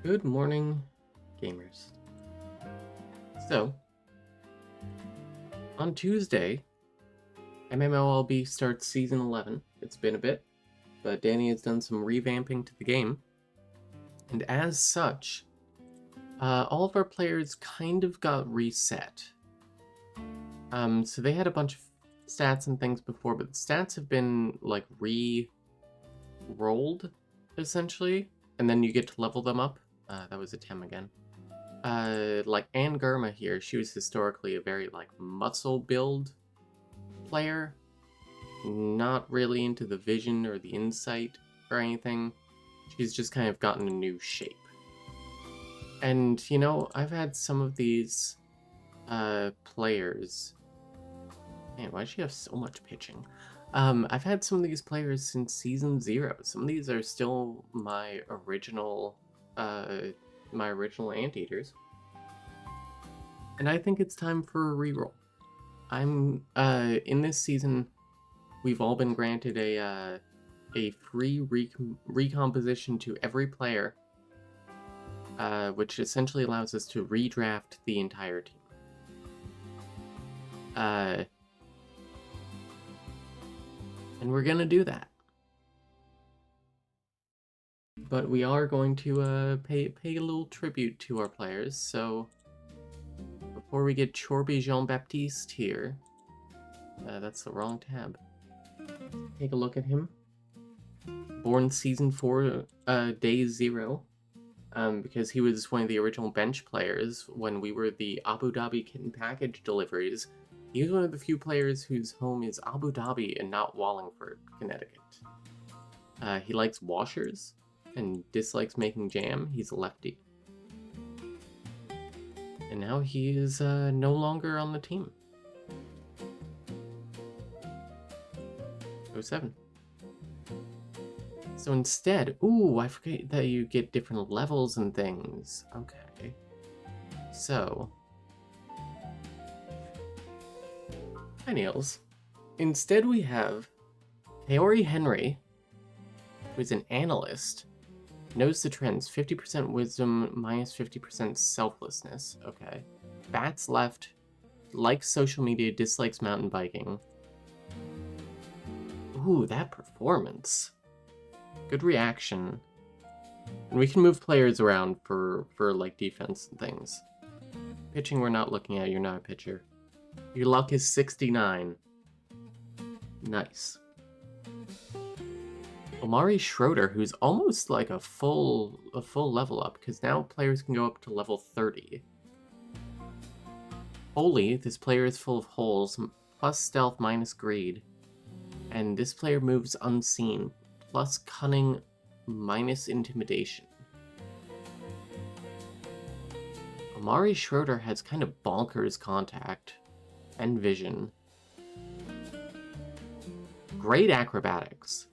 Good morning, gamers. So, on Tuesday, MMOLB starts Season 11. It's been a bit, but Danny has done some revamping to the game. And as such, all of our players kind of got reset. So they had a bunch of stats and things before, but the stats have been, like, re-rolled, essentially. And then you get to level them up. That was a Tem again. Like Anne Gurma here, she was historically a very, like, muscle build player. Not really into the vision or the insight or anything. She's just kind of gotten a new shape. And, you know, I've had some of these players... Man, why does she have so much pitching? I've had some of these players since Season 0. Some of these are still my original Anteaters. And I think it's time for a reroll. In this season, we've all been granted a free recomposition to every player, which essentially allows us to redraft the entire team. And we're gonna do that. But we are going to pay a little tribute to our players, so before we get Chorby Jean-Baptiste here, that's the wrong tab. Take a look at him. Born Season 4, Day 0, because he was one of the original bench players when we were the Abu Dhabi Kitten Package deliveries. He was one of the few players whose home is Abu Dhabi and not Wallingford, Connecticut. He likes washers and dislikes making jam. He's a lefty. And now he is no longer on the team. 07. So instead, ooh, I forget that you get different levels and things. Okay. So, hi Niels. Instead we have Kaori Henry, who is an analyst, knows the trends, 50% wisdom, minus 50% selflessness. Okay. Bats left, likes social media, dislikes mountain biking. Ooh, that performance. Good reaction. And we can move players around for like defense and things. Pitching we're not looking at, you're not a pitcher. Your luck is 69. Nice. Omari Schroeder, who's almost like a full level up, because now players can go up to level 30. Holy, this player is full of holes, plus stealth, minus greed. And this player moves unseen, plus cunning, minus intimidation. Omari Schroeder has kind of bonkers contact and vision. Great acrobatics.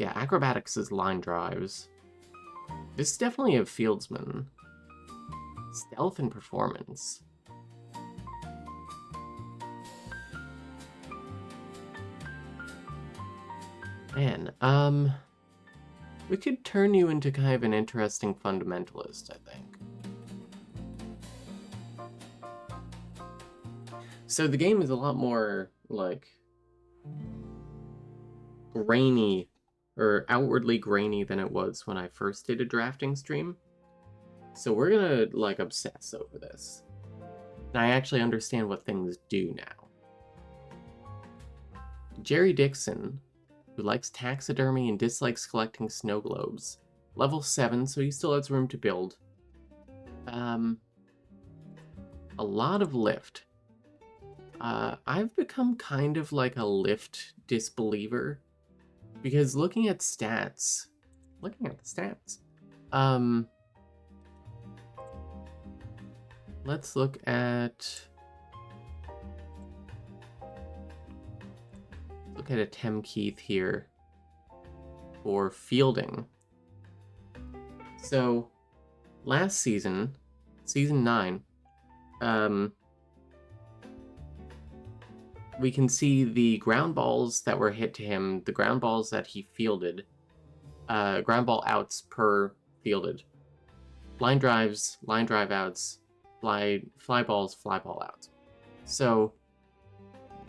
Acrobatics is line drives. This is definitely a fieldsman. Stealth and performance. Man, we could turn you into kind of an interesting fundamentalist, I think. So the game is a lot more, like, grainy, or outwardly grainy than it was when I first did a drafting stream. So we're gonna, like, obsess over this. And I actually understand what things do now. Jerry Dixon, who likes taxidermy and dislikes collecting snow globes. Level 7, so he still has room to build. A lot of lift. I've become kind of like a lift disbeliever. Because looking at the stats, let's look at a Tem Keith here for fielding. So last season, Season 9, we can see the ground balls that were hit to him, the ground balls that he fielded, ground ball outs per fielded. Line drives, line drive outs, fly balls, fly ball outs. So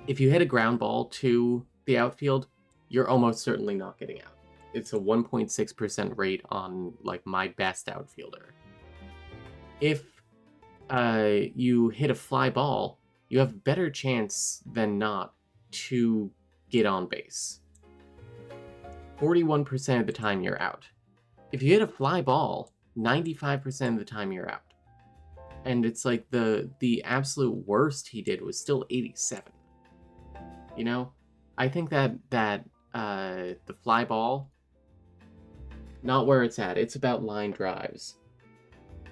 if you hit a ground ball to the outfield, you're almost certainly not getting out. It's a 1.6% rate on like my best outfielder. If you hit a fly ball, you have a better chance than not to get on base. 41% of the time you're out. If you hit a fly ball, 95% of the time you're out. And it's like the absolute worst he did was still 87. You know? I think that the fly ball, not where it's at. It's about line drives.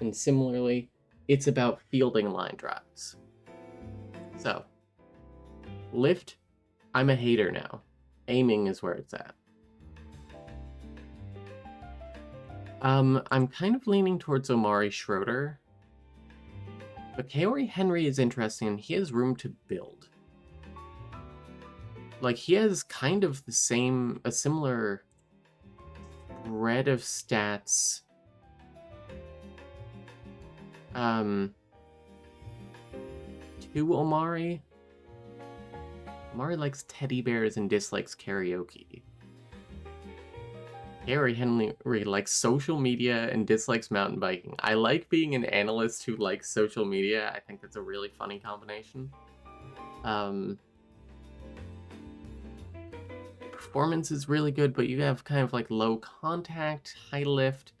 And similarly, it's about fielding line drives. So, lift, I'm a hater now. Aiming is where it's at. I'm kind of leaning towards Omari Schroeder. But Kaori Henry is interesting. He has room to build. Like, he has kind of a similar spread of stats. To Omari. Omari likes teddy bears and dislikes karaoke. Kaori Henry likes social media and dislikes mountain biking. I like being an analyst who likes social media. I think that's a really funny combination. Performance is really good, but you have kind of like low contact, high lift.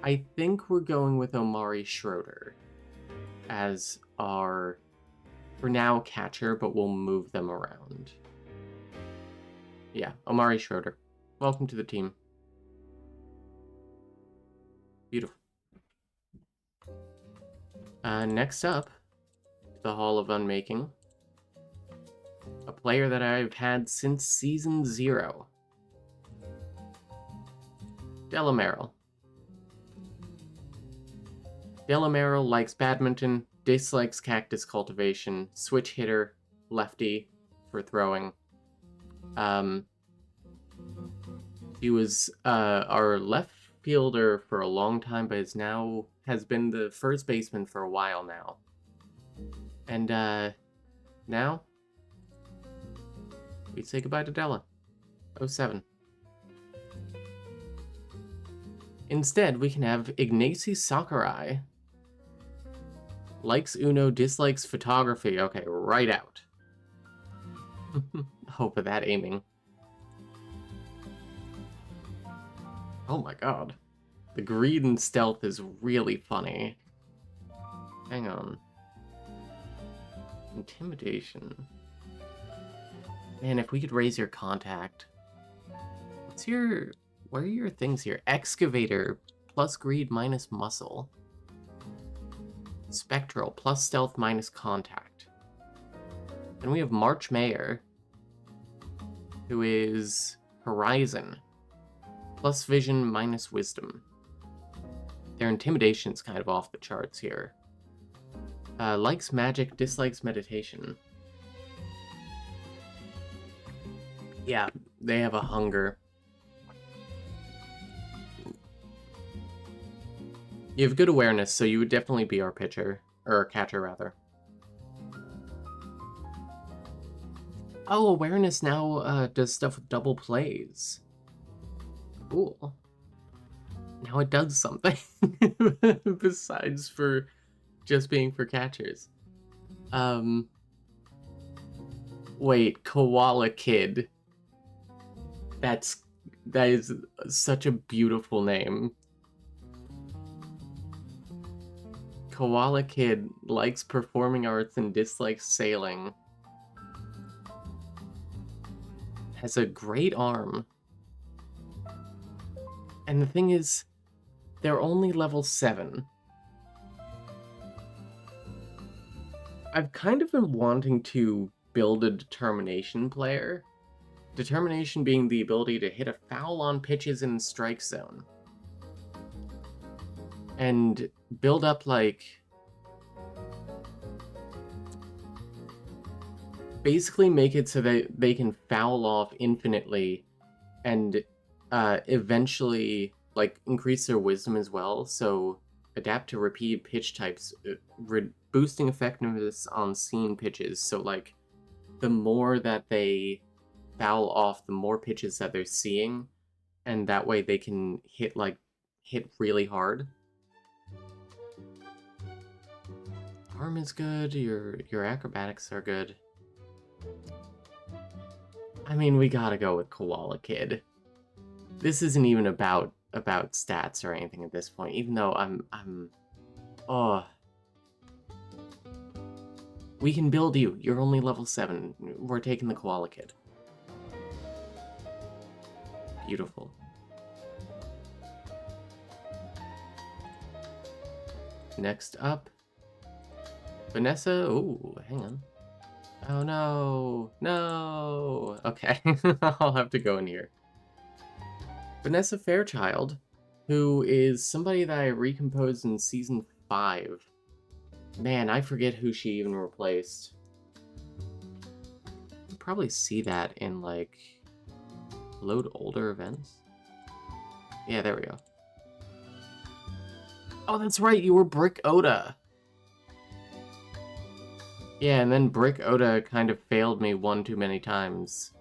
I think we're going with Omari Schroeder as our, for now, catcher, but we'll move them around. Yeah, Omari Schroeder. Welcome to the team. Beautiful. Next up, the Hall of Unmaking. A player that I've had since Season 0. Delameril. Delameril likes badminton, dislikes cactus cultivation, switch hitter, lefty for throwing. He was our left fielder for a long time, but has been the first baseman for a while now. And now we say goodbye to Della. 07. Instead, we can have Ignacy Sakurai. Likes Uno, dislikes photography. Okay, right out. Hope of that aiming. Oh my god. The greed and stealth is really funny. Hang on. Intimidation. Man, if we could raise your contact. What are your things here? Excavator, plus greed, minus muscle. Spectral, plus stealth, minus contact. Then we have March Mayer, who is Horizon, plus vision, minus wisdom. Their intimidation's kind of off the charts here. Likes magic, dislikes meditation. Yeah, they have a hunger. You have good awareness, so you would definitely be our pitcher. Or catcher, rather. Oh, awareness now does stuff with double plays. Cool. Now it does something. Besides for just being for catchers. Wait, Koala Kid. That is such a beautiful name. Koala Kid likes performing arts and dislikes sailing. Has a great arm. And the thing is, they're only level 7. I've kind of been wanting to build a determination player. Determination being the ability to hit a foul on pitches in the strike zone. And build up, like, basically make it so that they can foul off infinitely and eventually like, increase their wisdom as well, so adapt to repeated pitch types, boosting effectiveness on scene pitches. So, like, the more that they foul off, the more pitches that they're seeing, and that way they can hit really hard. Arm is good, your acrobatics are good. I mean, we gotta go with Koala Kid. This isn't even about stats or anything at this point, even though oh. We can build you. You're only level 7. We're taking the Koala Kid. Beautiful. Next up, Vanessa. Ooh, hang on. Oh no, no. Okay, I'll have to go in here. Vanessa Fairchild, who is somebody that I recomposed in Season 5. Man, I forget who she even replaced. You probably see that in, like, load older events. Yeah, there we go. Oh, that's right, you were Brick Oda. Yeah, and then Brick Oda kind of failed me one too many times.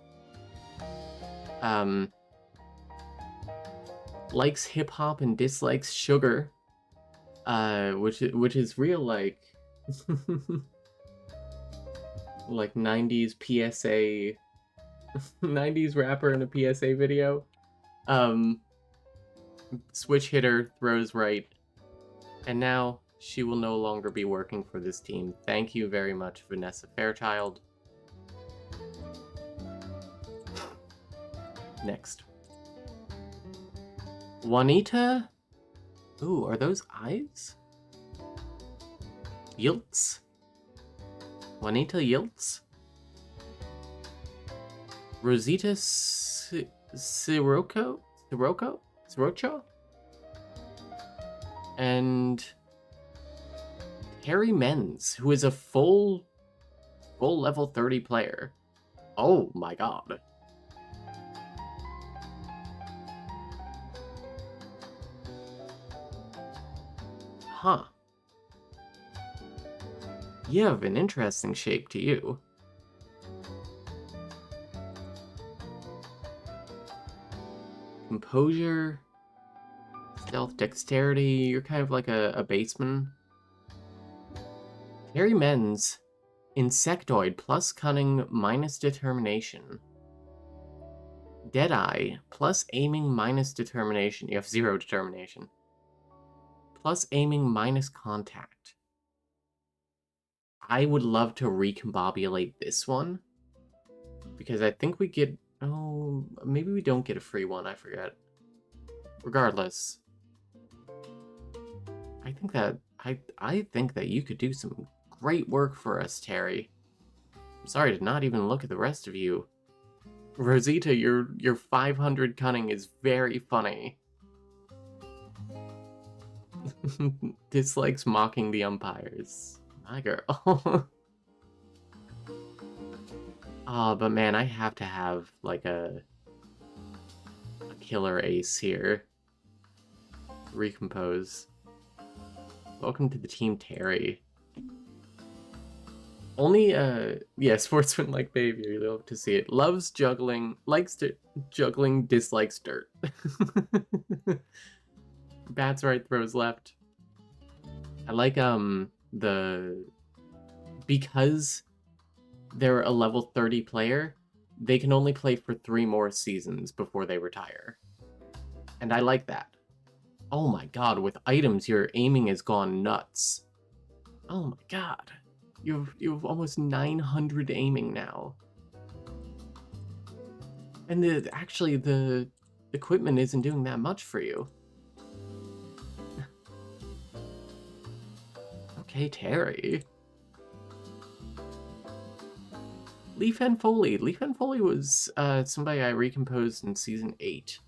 Likes hip-hop and dislikes sugar. Which is real, like, like 90s PSA, 90s rapper in a PSA video. Switch hitter, throws right, and now she will no longer be working for this team. Thank you very much, Vanessa Fairchild. Next. Juanita? Ooh, are those eyes? Yilts? Juanita Yilts? Rosita Sirocco? Sirocco? And Harry Menz, who is a full level 30 player. Oh my god. Huh. You have an interesting shape to you. Composure, stealth, dexterity, you're kind of like a baseman. Harry Menz, insectoid, plus cunning, minus determination. Deadeye, plus aiming, minus determination. You have 0 determination. Plus aiming, minus contact. I would love to recombobulate this one, because I think we get... Oh, maybe we don't get a free one, I forget. Regardless, I think that you could do some great work for us, Terry. I'm sorry to not even look at the rest of you. Rosita, your 500 cunning is very funny. Dislikes mocking the umpires. My girl. But man, I have to have, like, a killer ace here. Recompose. Welcome to the team, Terry. Only, yeah, sportsman like behavior, you love to see it. Loves juggling, likes to juggling, dislikes dirt. Bats right, throws left. I like, because they're a level 30 player, they can only play for 3 more seasons before they retire. And I like that. Oh my god, with items, your aiming has gone nuts. Oh my god. You have almost 900 aiming now. And actually, the equipment isn't doing that much for you. Okay, Terry. Leaf and Foley. Leaf and Foley was somebody I recomposed in Season 8.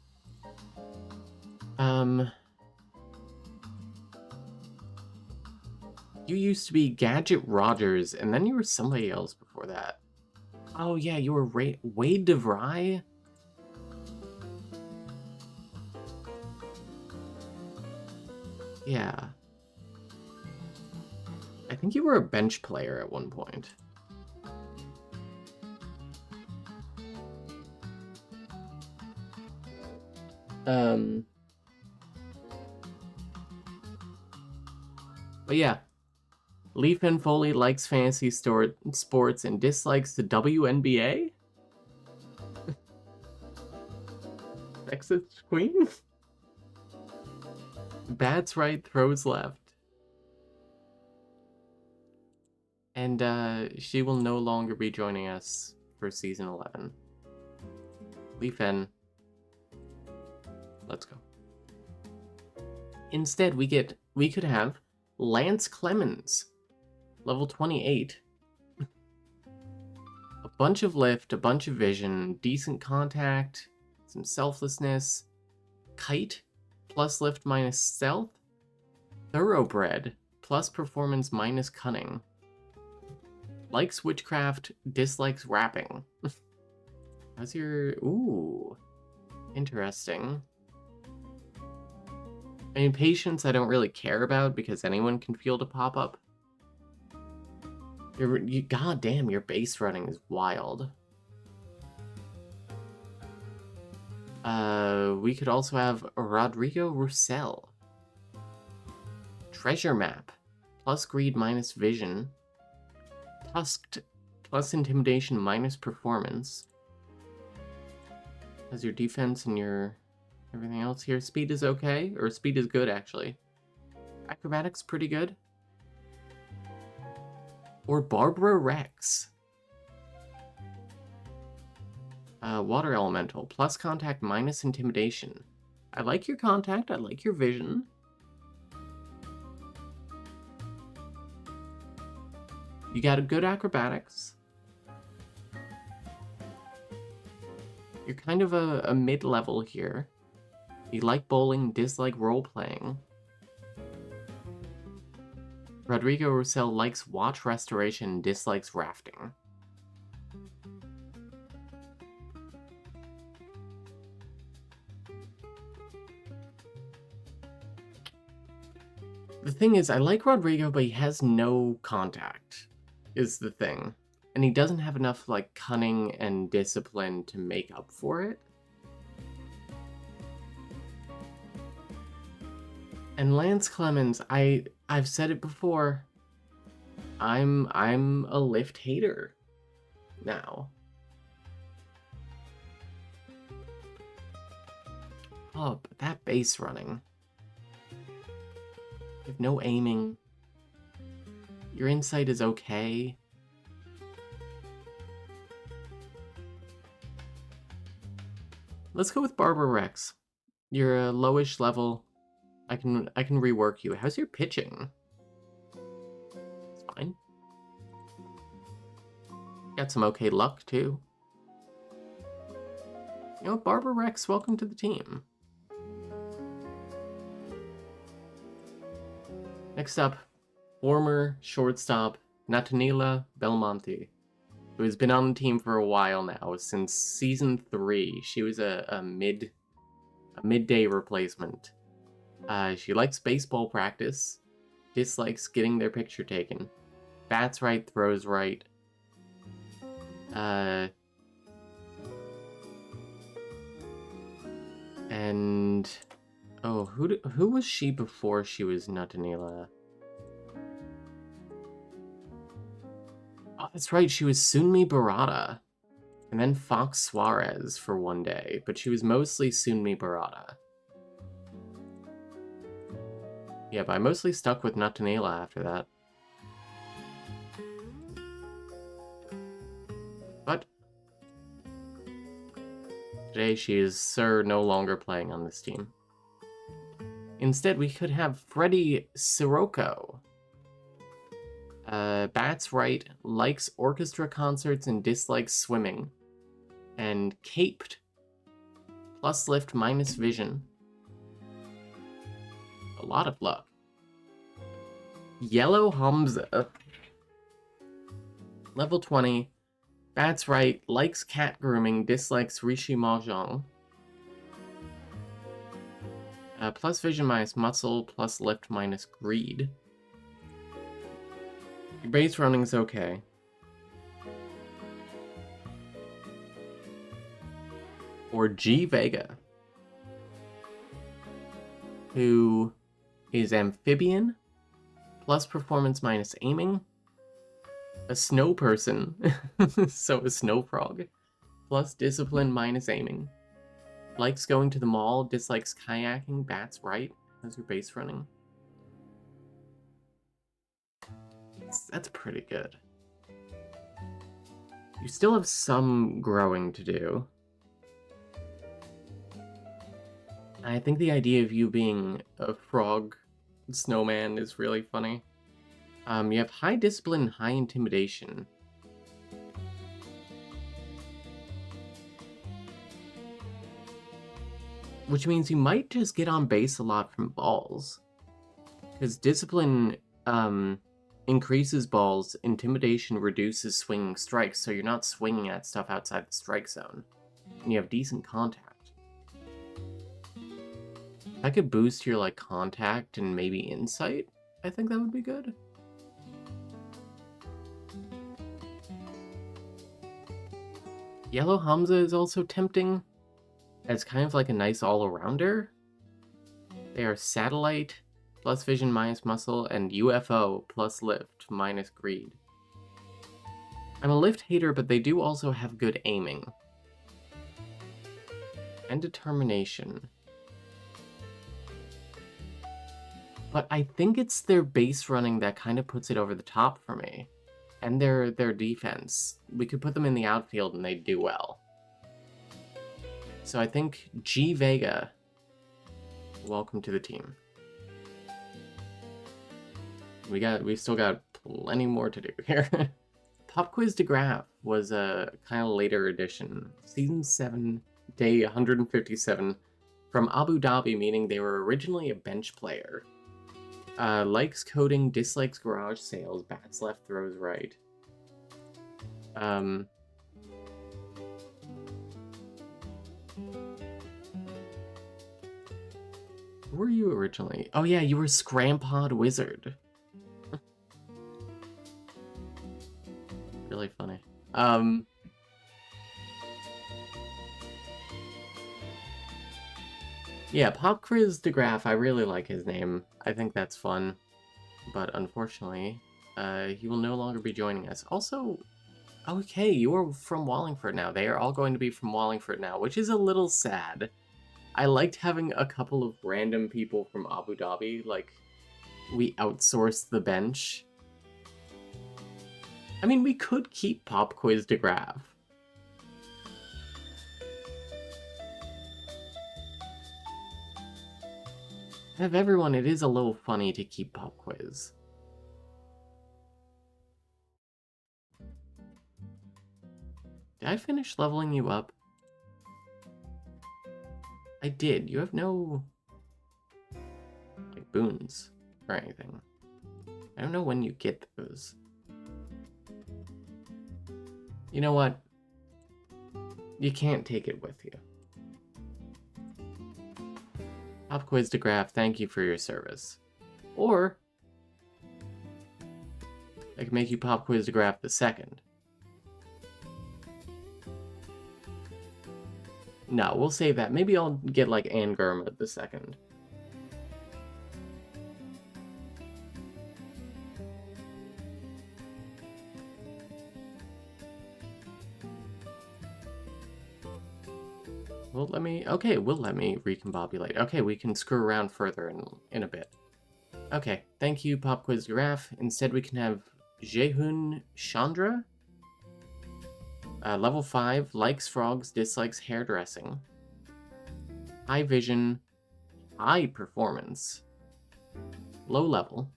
You used to be Gadget Rogers, and then you were somebody else before that. Oh yeah, you were Wade DeVry? Yeah. I think you were a bench player at one point. But yeah. Leaf and Foley likes fantasy sports and dislikes the WNBA? Sexist queen? Bats right, throws left. And she will no longer be joining us for season 11. Leaf N. Let's go. Instead, we could have Lance Clemens, level 28. A bunch of lift, a bunch of vision, decent contact, some selflessness, kite, plus lift minus stealth, thoroughbred, plus performance minus cunning, likes witchcraft, dislikes rapping. How's your... Ooh, interesting. I mean, patience I don't really care about because anyone can field a pop-up. God damn, your base running is wild. We could also have Rodrigo Roussel. Treasure map, plus greed minus vision. Tusked, plus intimidation minus performance. As your defense and your everything else here. Speed is okay, or speed is good actually. Acrobatics pretty good. Or Barbara Rex. Water Elemental, plus contact minus intimidation. I like your contact, I like your vision. You got a good acrobatics. You're kind of a mid-level here. You like bowling, dislike role-playing. Rodrigo Roussel likes watch restoration, dislikes rafting. The thing is, I like Rodrigo, but he has no contact, is the thing. And he doesn't have enough, like, cunning and discipline to make up for it. And Lance Clemens, I've said it before. I'm a lift hater now. Oh, but that base running. You have no aiming. Your insight is okay. Let's go with Barbara Rex. You're a lowish level. I can rework you. How's your pitching? It's fine. Got some okay luck too. You know, Barbara Rex, welcome to the team. Next up, former shortstop Natanila Belmonte, who has been on the team for a while now, since season 3. She was a midday replacement. She likes baseball practice, dislikes getting their picture taken, bats right, throws right. And oh, who was she before she was Natanila? Oh, that's right, she was Sunmi Barada, and then Fox Suarez for one day, but she was mostly Sunmi Barada. Yeah, but I mostly stuck with Natanila after that. But today she is no longer playing on this team. Instead, we could have Freddie Sirocco. Bats right, likes orchestra concerts and dislikes swimming. And caped, plus lift minus vision. A lot of luck. Yellow Hamza. Level 20. Bats right, likes cat grooming, dislikes Rishi Mahjong. Plus vision minus muscle, plus lift minus greed. Your base running's okay. Or G Vega, who is amphibian, plus performance minus aiming, a snow person, so a snow frog, plus discipline minus aiming, likes going to the mall, dislikes kayaking, bats right, how's your base running? That's pretty good. You still have some growing to do. I think the idea of you being a frog snowman is really funny. You have high discipline, high intimidation. Which means you might just get on base a lot from balls. Because discipline increases balls, intimidation reduces swinging strikes, so you're not swinging at stuff outside the strike zone. And you have decent contact. If I could boost your, like, contact and maybe insight, I think that would be good. Yellow Hamza is also tempting as kind of like a nice all-arounder. They are satellite, plus vision minus muscle, and UFO plus lift minus greed. I'm a lift hater, but they do also have good aiming. And determination. But I think it's their base running that kind of puts it over the top for me. And their defense. We could put them in the outfield and they'd do well. So I think G Vega, welcome to the team. We still got plenty more to do here. Pop Quiz de Graaf was a kind of later edition. Season 7, day 157, from Abu Dhabi, meaning they were originally a bench player. Likes coding, dislikes garage sales, bats left, throws right. Who were you originally? Oh yeah, you were Scrampod Wizard. Really funny. Yeah, Pop Quiz de Graaf, I really like his name. I think that's fun. But unfortunately, he will no longer be joining us. Also, okay, you are from Wallingford now. They are all going to be from Wallingford now, which is a little sad. I liked having a couple of random people from Abu Dhabi, like, we outsourced the bench. I mean, we could keep Pop Quiz de Graaf. Of everyone, it is a little funny to keep Pop Quiz. Did I finish leveling you up? I did. You have no, like, boons or anything. I don't know when you get those. You know what? You can't take it with you. Pop Quiz de Graaf, thank you for your service. Or I can make you Pop Quiz de Graaf the second. No, we'll save that. Maybe I'll get, like, Angurma the second. Will let me... Okay, will let me recombobulate. Okay, we can screw around further in a bit. Okay, thank you, Pop Quiz Graph. Instead, we can have Jehun Chandra. Level 5, likes frogs, dislikes hairdressing. High vision, high performance. Low level.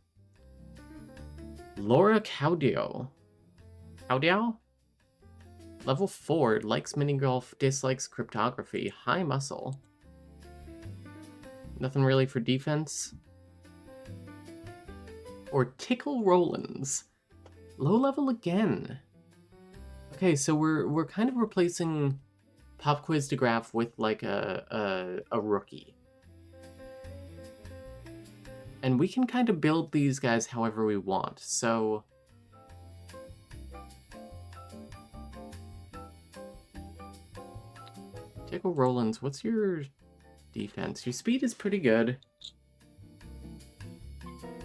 Laura Caudio. Caudio? Level 4, likes minigolf, dislikes cryptography, high muscle. Nothing really for defense. Or Tickle Rollins. Low level again. Okay, so we're kind of replacing Pop Quiz de Graaf with, like, a rookie. And we can kind of build these guys however we want, so... Diego Rollins, what's your defense? Your speed is pretty good.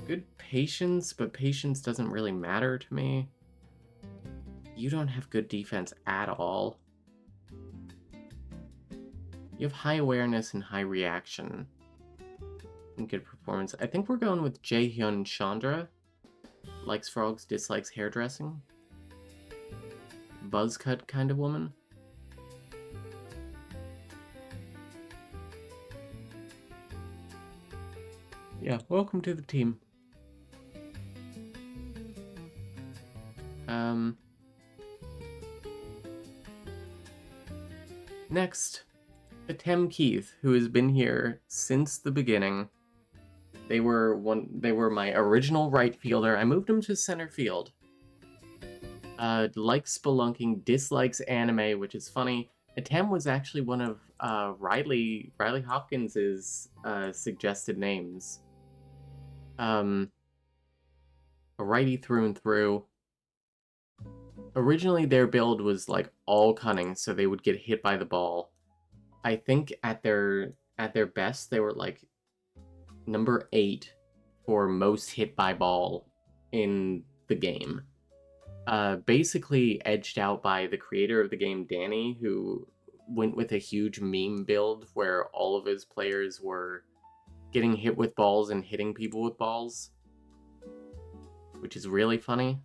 Good patience, but patience doesn't really matter to me. You don't have good defense at all. You have high awareness and high reaction. And good performance. I think we're going with Jaehyun Chandra. Likes frogs, dislikes hairdressing. Buzz cut kind of woman. Yeah, welcome to the team. Next, Atem Keith, who has been here since the beginning. They were my original right fielder. I moved them to center field. Likes spelunking, dislikes anime, which is funny. Atem was actually one of Riley Hopkins's suggested names. A righty through and through. Originally, their build was like all cunning, so they would get hit by the ball. I think at their best, they were like number 8 for most hit by ball in the game. Basically edged out by the creator of the game, Danny, who went with a huge meme build where all of his players were getting hit with balls and hitting people with balls, which is really funny.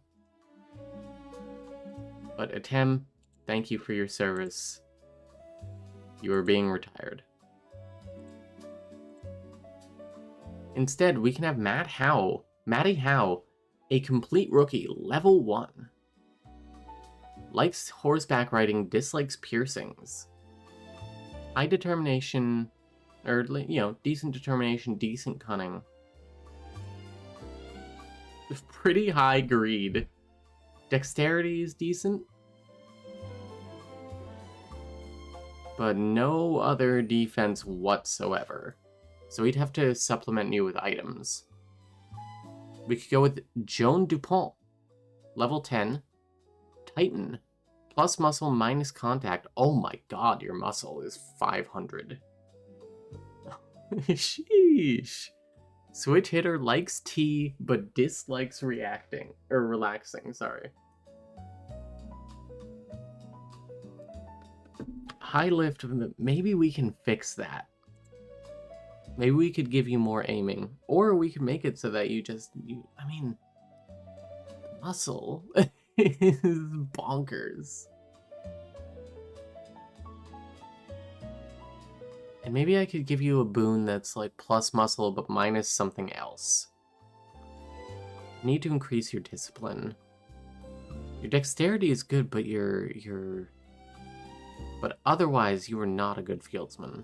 But Atem, thank you for your service. You are being retired. Instead, we can have Matty Howe, a complete rookie, level 1. Likes horseback riding, dislikes piercings. High determination, or, decent determination, decent cunning. Pretty high greed. Dexterity is decent. But no other defense whatsoever. So we'd have to supplement you with items. We could go with Joan Dupont. Level 10. Titan. Plus muscle, minus contact. Oh my god, your muscle is 500. Sheesh. Switch hitter, likes tea, but dislikes relaxing, sorry. High lift, maybe we can fix that. Maybe we could give you more aiming. Or we could make it so that muscle is bonkers. And maybe I could give you a boon that's like plus muscle but minus something else. You need to increase your discipline. Your dexterity is good, but but otherwise you are not a good fieldsman.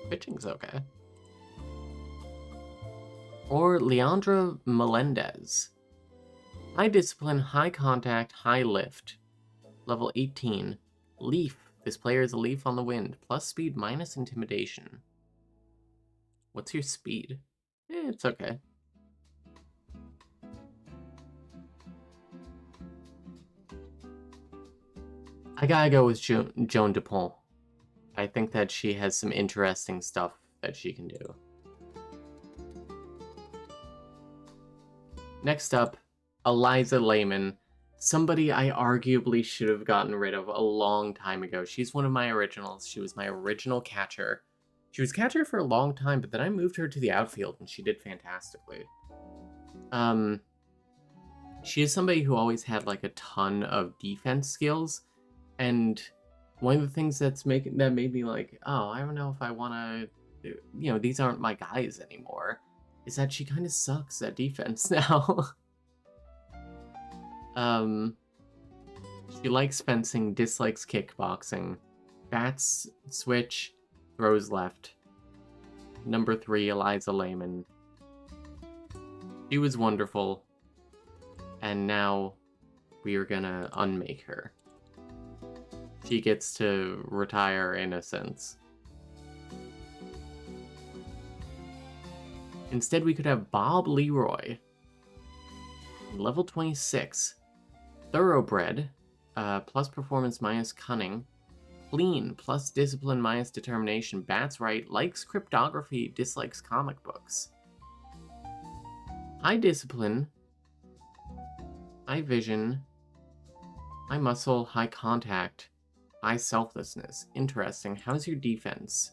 Pitching's okay. Or Leandra Melendez. High discipline, high contact, high lift. Level 18. Leaf. This player is a leaf on the wind. Plus speed, minus intimidation. What's your speed? It's okay. I gotta go with Joan Dupont. I think that she has some interesting stuff that she can do. Next up, Eliza Lehman. Somebody I arguably should have gotten rid of a long time ago. She's one of my originals. She was my original catcher. She was catcher for a long time, but then I moved her to the outfield, and she did fantastically. She is somebody who always had like a ton of defense skills, and one of the things that made me like, oh, I don't know if I want to, these aren't my guys anymore, is that she kind of sucks at defense now. She likes fencing, dislikes kickboxing, bats, switch, throws left. Number 3, Eliza Lehman. She was wonderful, and now we are gonna unmake her. She gets to retire in a sense. Instead, we could have Bob Leroy. Level 26. Thoroughbred. Plus performance minus cunning. Clean, plus discipline minus determination. Bats right, likes cryptography, dislikes comic books. High discipline. High vision. High muscle, high contact. High selflessness. Interesting. How's your defense?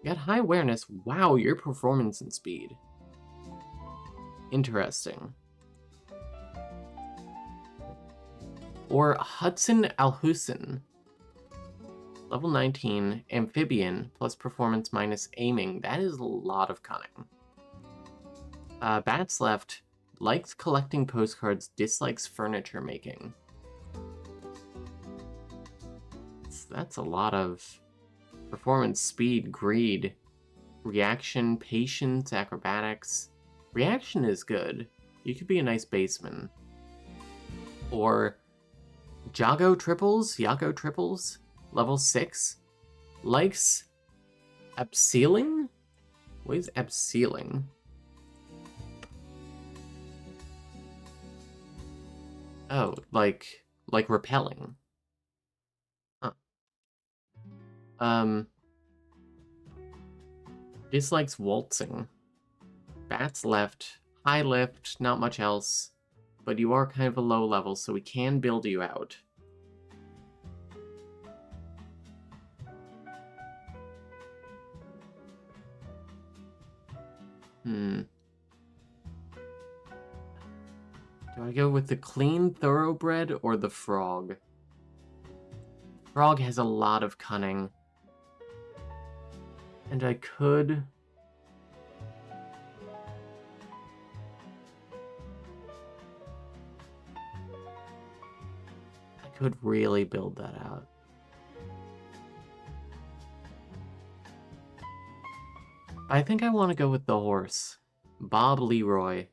You got high awareness. Wow, your performance and speed. Interesting. Or Hudson Alhusin. Level 19, Amphibian, plus performance minus aiming. That is a lot of cunning. Bats left, likes collecting postcards, dislikes furniture making. That's a lot of performance, speed, greed, reaction, patience, acrobatics. Reaction is good. You could be a nice baseman. Or Yago Triples, level 6. Likes abseiling? What is abseiling? Oh, like repelling. Huh. Dislikes waltzing. Bats left. High lift, not much else. But you are kind of a low level, so we can build you out. Do I go with the clean thoroughbred or the frog? Frog has a lot of cunning. And I could... could really build that out. I think I want to go with the horse. Bob Leroy.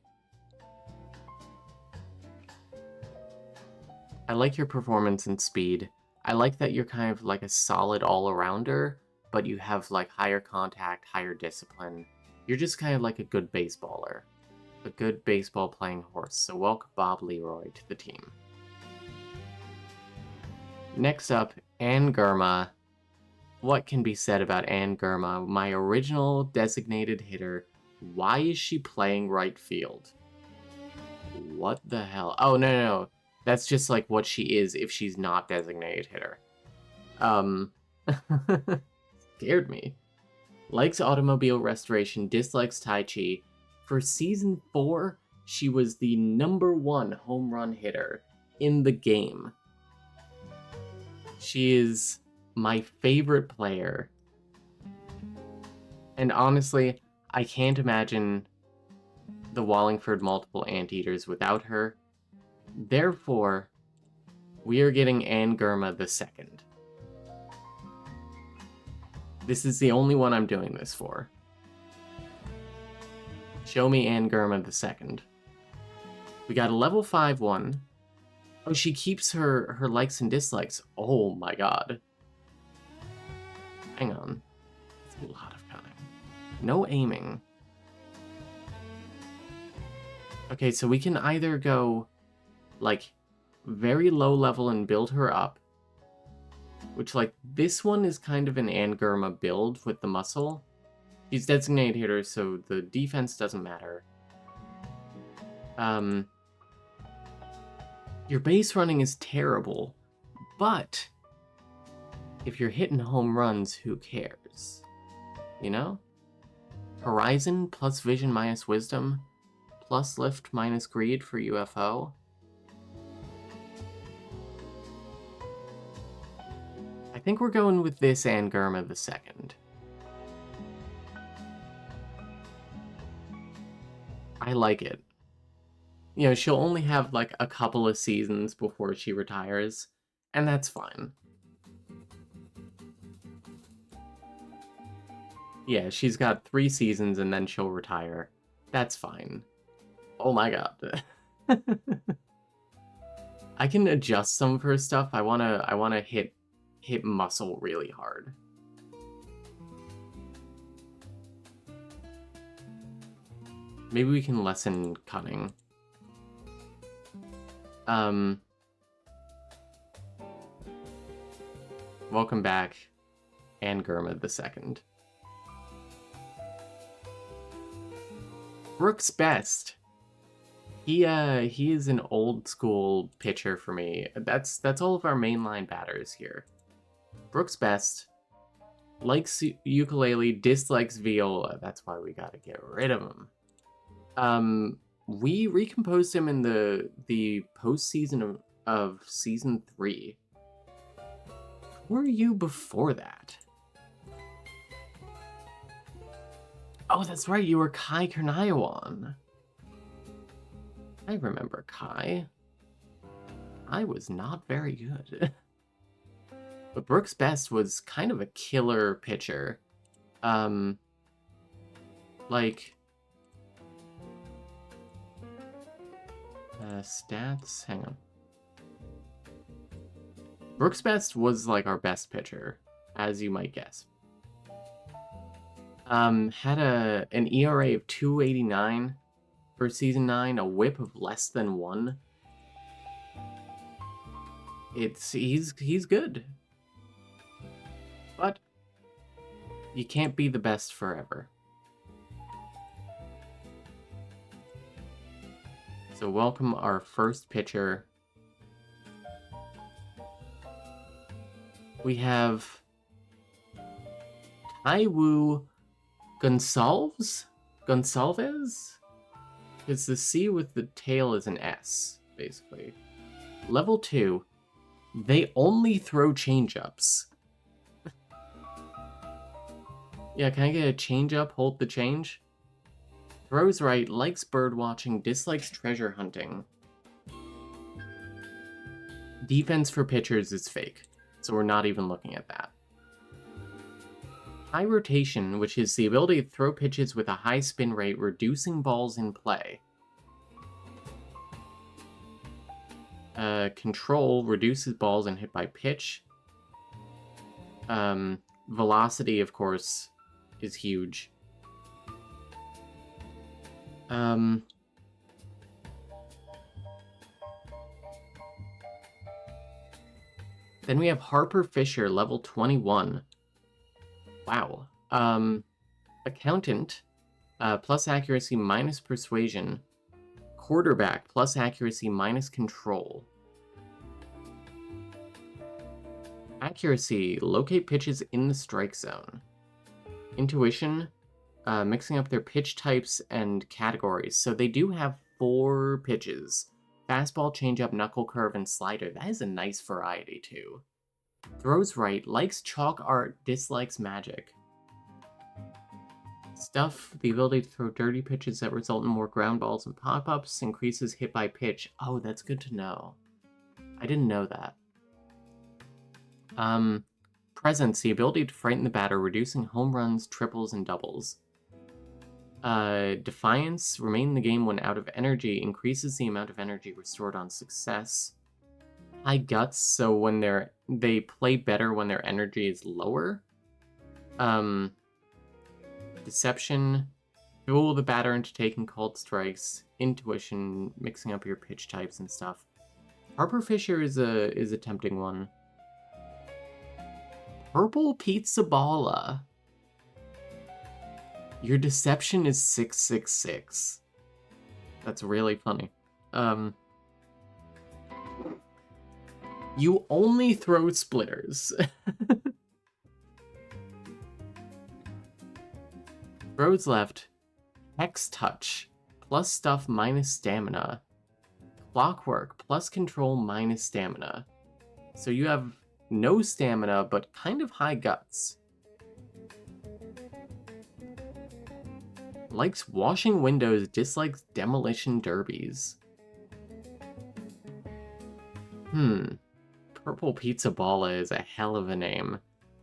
I like your performance and speed. I like that you're kind of like a solid all-arounder, but you have like higher contact, higher discipline. You're just kind of like a good baseballer. A good baseball playing horse. So welcome Bob Leroy to the team. Next up, Angurma. What can be said about Angurma, my original designated hitter? Why is she playing right field? What the hell? Oh, no. That's just like what she is if she's not designated hitter. Scared me. Likes automobile restoration, dislikes Tai Chi. For Season 4, she was the #1 home run hitter in the game. She is my favorite player. And honestly, I can't imagine the Wallingford Multiple Anteaters without her. Therefore, we are getting Angurma II. This is the only one I'm doing this for. Show me Angurma II. We got a level 5 one. Oh, she keeps her likes and dislikes. Oh my god. Hang on. That's a lot of cunning. No aiming. Okay, so we can either go, like, very low level and build her up. Which, like, this one is kind of an Angurma build with the muscle. He's designated hitter, so the defense doesn't matter. Your base running is terrible, but if you're hitting home runs, who cares? You know? Horizon plus vision minus wisdom, plus lift minus greed for UFO. I think we're going with this Angurma II. I like it. You know, she'll only have like a couple of seasons before she retires, and that's fine. Yeah, she's got 3 seasons and then she'll retire. That's fine. Oh my god. I can adjust some of her stuff. I wanna hit muscle really hard. Maybe we can lessen cunning. Welcome back, and Gurma the second. Brooks Best. He is an old school pitcher for me. That's all of our mainline batters here. Brooks Best likes ukulele, dislikes viola. That's why we gotta get rid of him. We recomposed him in the postseason of season 3. Who were you before that? Oh, that's right, you were Kai Kurniawan. I remember Kai. I was not very good. But Brooks Best was kind of a killer pitcher. Like... stats? Hang on. Brooks Best was like our best pitcher, as you might guess. Had an ERA of 2.89 for season 9, a whip of less than 1. He's good. But you can't be the best forever. So welcome our first pitcher. We have Taiwu Gonsalves? It's the C with the tail is an S, basically. Level 2. They only throw change-ups. Yeah, can I get a change-up, hold the change? Throws right, likes bird watching, dislikes treasure hunting. Defense for pitchers is fake, so we're not even looking at that. High rotation, which is the ability to throw pitches with a high spin rate, reducing balls in play. Control reduces balls and hit by pitch. Velocity, of course, is huge. Then we have Harper Fisher, level 21. Wow. Accountant, plus accuracy minus persuasion. Quarterback, plus accuracy minus control. Accuracy, locate pitches in the strike zone. Intuition, mixing up their pitch types and categories. So they do have 4 pitches. Fastball, changeup, knuckle curve, and slider. That is a nice variety, too. Throws right, likes chalk art, dislikes magic. Stuff, the ability to throw dirty pitches that result in more ground balls and pop-ups, increases hit by pitch. Oh, that's good to know. I didn't know that. Presence, the ability to frighten the batter, reducing home runs, triples, and doubles. Defiance, remain in the game when out of energy, increases the amount of energy restored on success. High guts, so when they play better when their energy is lower. Deception, fool the batter into taking called strikes. Intuition, mixing up your pitch types and stuff. Harper Fisher is a tempting one. Purple Pizza Balla. Your deception is 666. That's really funny. You only throw splitters. Throws left. Hex touch. Plus stuff minus stamina. Clockwork plus control minus stamina. So you have no stamina, but kind of high guts. Likes washing windows, dislikes demolition derbies. Purple Pizza Balla is a hell of a name.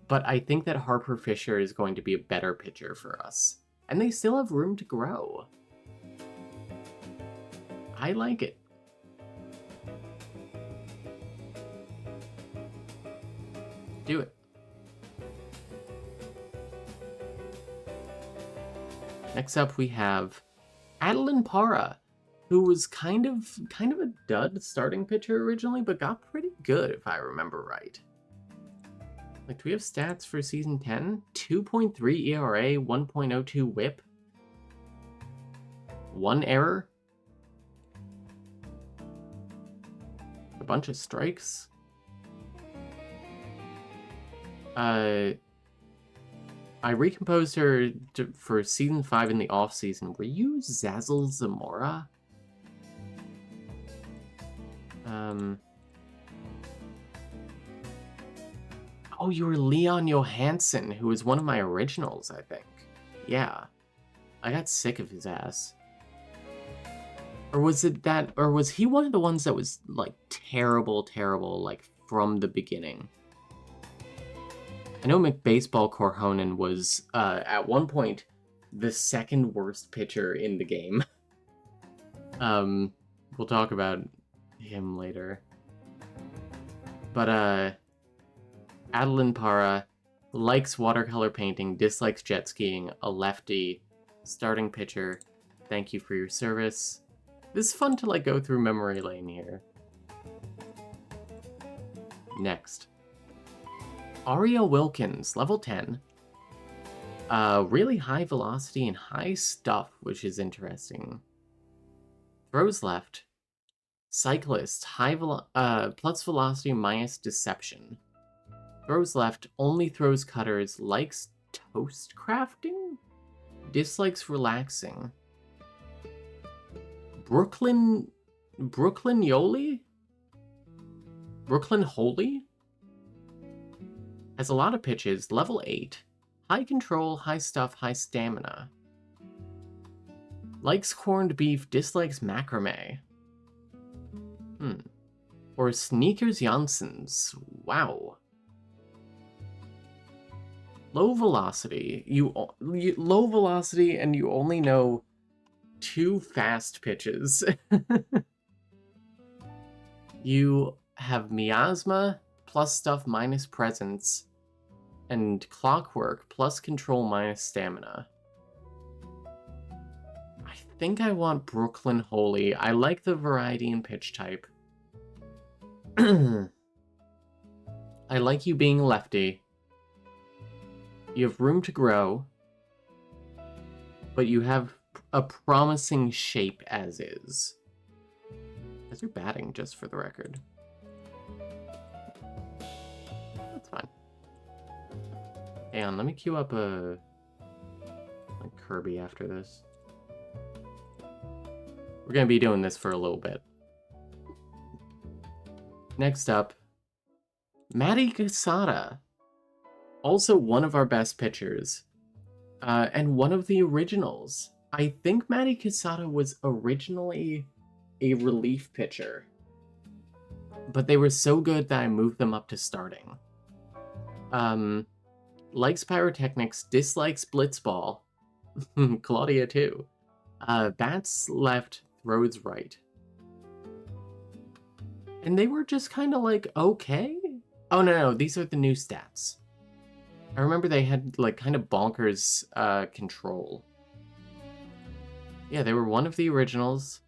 But I think that Harper Fisher is going to be a better pitcher for us. And they still have room to grow. I like it. Do it. Next up we have Adeline Para, who was kind of a dud starting pitcher originally, but got pretty good if I remember right. Like, do we have stats for season 10? 2.3 ERA, 1.02 WHIP, 1 error, a bunch of strikes. I recomposed her for season 5 in the off season. Were you Zazzle Zamora? Oh, you were Leon Johansson, who was one of my originals, I think. Yeah. I got sick of his ass. Or was he one of the ones that was, like, terrible, like, from the beginning? I know McBaseball Corhonen was, at one point, the second worst pitcher in the game. We'll talk about him later. But, Adeline Para likes watercolor painting, dislikes jet skiing, a lefty, starting pitcher. Thank you for your service. This is fun to, like, go through memory lane here. Next. Aria Wilkins, level 10. Really high velocity and high stuff, which is interesting. Throws left. Cyclist, plus velocity minus deception. Throws left, only throws cutters, likes toast crafting? Dislikes relaxing. Brooklyn Yoli? Brooklyn Holy? Has a lot of pitches, level 8. High control, high stuff, high stamina. Likes corned beef, dislikes macrame. Or Sneakers Janssens. Wow. Low velocity. Low velocity, and you only know 2 fast pitches. You have Miasma, plus stuff minus presence, and Clockwork, plus control minus stamina. I think I want Brooklyn Holy. I like the variety and pitch type. I like you being lefty. You have room to grow, but you have a promising shape as is. As you're batting, just for the record. That's fine. Hang on, let me queue up a Kirby after this. We're gonna be doing this for a little bit. Next up, Matty Casada. Also one of our best pitchers. And one of the originals. I think Matty Casada was originally a relief pitcher. But they were so good that I moved them up to starting. Likes pyrotechnics, dislikes blitzball. Claudia too. Bats left, throws right. And they were just kind of like, okay? Oh, no, these are the new stats. I remember they had, like, kind of bonkers control. Yeah, they were one of the originals.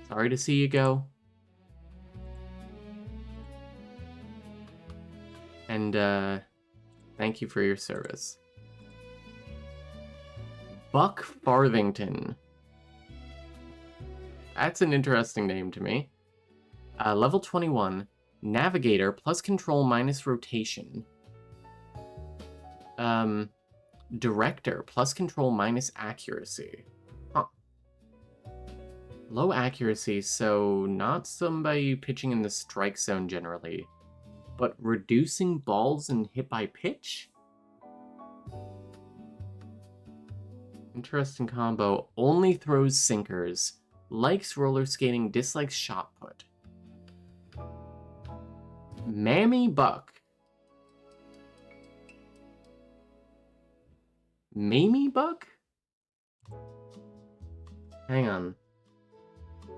Sorry to see you go. And, thank you for your service. Buck Farthington. That's an interesting name to me. Level 21. Navigator, plus control minus rotation. Director, plus control minus accuracy. Huh. Low accuracy, so not somebody pitching in the strike zone generally, but reducing balls and hit by pitch? Interesting combo. Only throws sinkers. Likes roller skating, dislikes shot put. Mammy Buck. Mamie Buck? Hang on.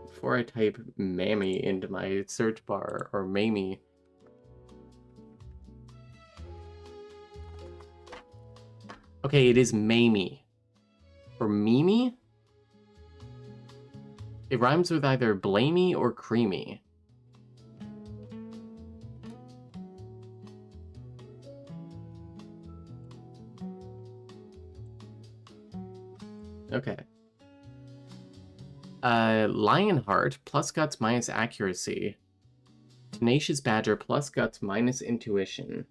Before I type Mammy into my search bar, or Mamie. Okay, it is Mamie. Or Mimi? It rhymes with either blamey or creamy. Okay. Lionheart, plus guts minus accuracy. Tenacious Badger, plus guts minus intuition.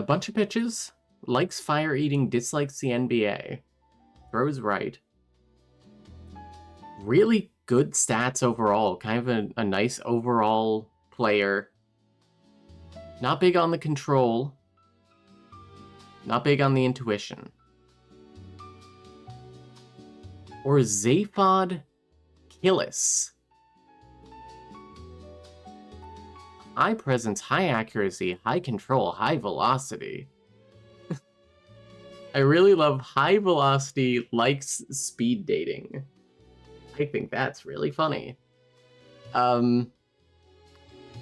Bunch of pitches. Likes fire eating, dislikes the NBA. Throws right. Really good stats overall. Kind of a nice overall player. Not big on the control. Not big on the intuition. Or Zaphod Killis. High presence, high accuracy, high control, high velocity. I really love high velocity likes speed dating. I think that's really funny.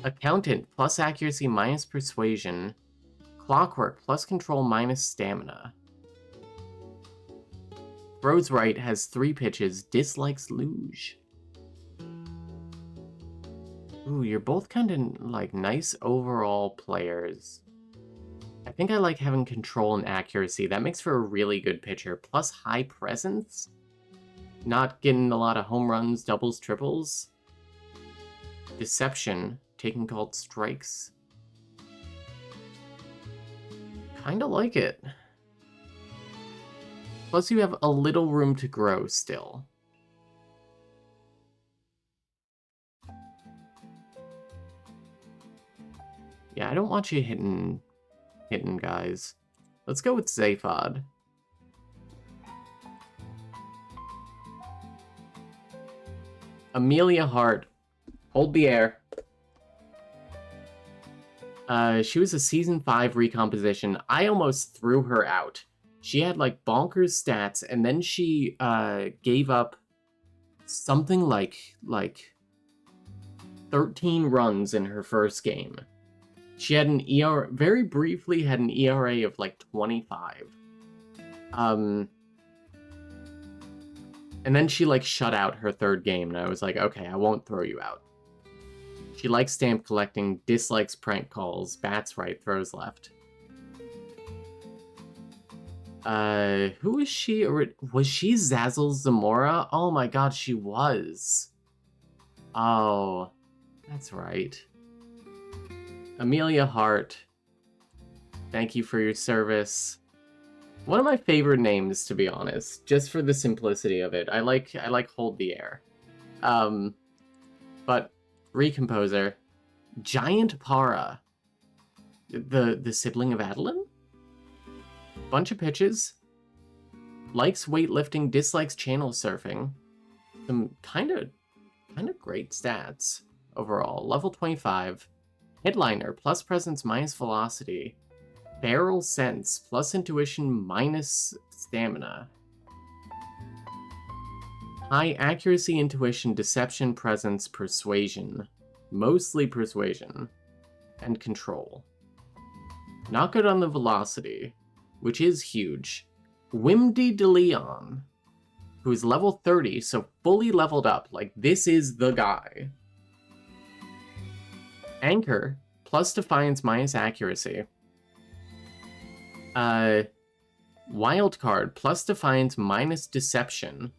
Accountant, plus accuracy minus persuasion. Clockwork, plus control minus stamina. Throws right, has 3 pitches, dislikes luge. Ooh, you're both kind of like nice overall players. I think I like having control and accuracy. That makes for a really good pitcher. Plus high presence. Not getting a lot of home runs, doubles, triples. Deception, taking called strikes. Kinda like it. Plus you have a little room to grow still. Yeah, I don't want you hitting guys. Let's go with Zaphod. Amelia Hart. Hold the air. She was a Season 5 recomposition. I almost threw her out. She had, like, bonkers stats, and then she, gave up something like 13 runs in her first game. She had an ERA, very briefly had an ERA of, like, 25. And then she, like, shut out her third game, and I was like, okay, I won't throw you out. She likes stamp collecting, dislikes prank calls, bats right, throws left. Who is she? Was she Zazzle Zamora? Oh my god, she was. Oh, that's right. Amelia Hart, thank you for your service. One of my favorite names, to be honest, just for the simplicity of it. I like Hold the Air. But Recomposer, Giant Para, the sibling of Adeline? Bunch of pitches. Likes weightlifting, dislikes channel surfing. Some kind of great stats overall. Level 25. Headliner, plus presence minus velocity. Barrel sense, plus intuition minus stamina. High accuracy, intuition, deception, presence, persuasion. Mostly persuasion. And control. Not good on the velocity, which is huge. Wimdy DeLeon, who is level 30, so fully leveled up. Like, this is the guy. Anchor, plus defiance minus accuracy. Wildcard, plus defiance minus deception.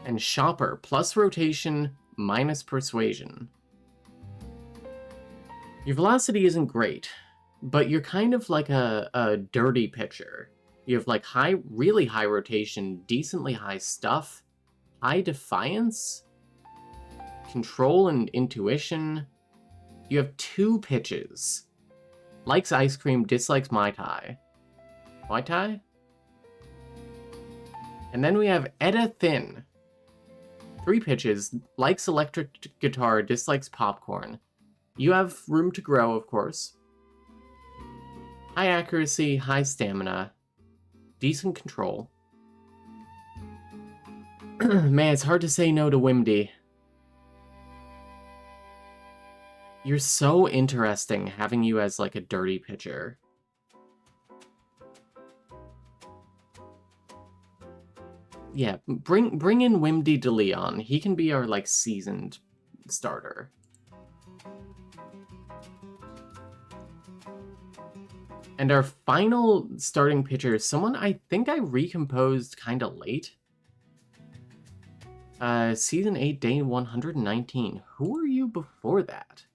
And Shopper, plus rotation minus persuasion. Your velocity isn't great, but you're kind of like a dirty pitcher. You have like really high rotation, decently high stuff, high defiance, control and intuition. You have 2 pitches. Likes ice cream, dislikes Mai Tai. Mai Tai? And then we have Edda Thin. 3 pitches, likes electric guitar, dislikes popcorn. You have room to grow, of course. High accuracy, high stamina, decent control. Man, it's hard to say no to Wimdy. You're so interesting having you as, like, a dirty pitcher. Yeah, bring in Wimdy DeLeon. He can be our, like, seasoned starter. And our final starting pitcher is someone I think I recomposed kind of late. Season 8, day 119. Who were you before that?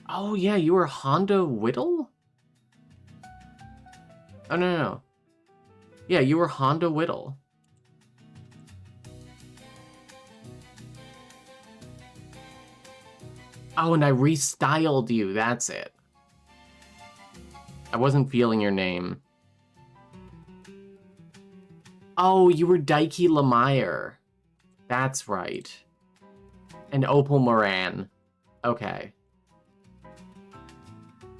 Oh, yeah, you were Honda Whittle? Oh, no. Yeah, you were Honda Whittle. Oh, and I restyled you. That's it. I wasn't feeling your name. Oh, you were Daiki Lemire. That's right. And Opal Moran. Okay.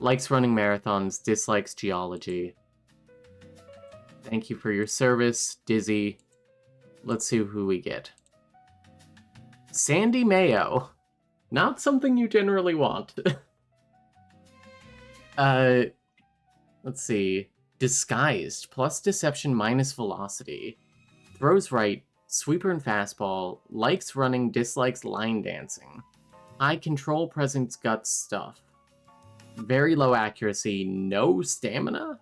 Likes running marathons, dislikes geology. Thank you for your service, Dizzy. Let's see who we get. Sandy Mayo. Not something you generally want. Let's see. Disguised, plus deception minus velocity. Throws right, sweeper and fastball, likes running, dislikes line dancing. High control, presence, guts, stuff. Very low accuracy, no stamina?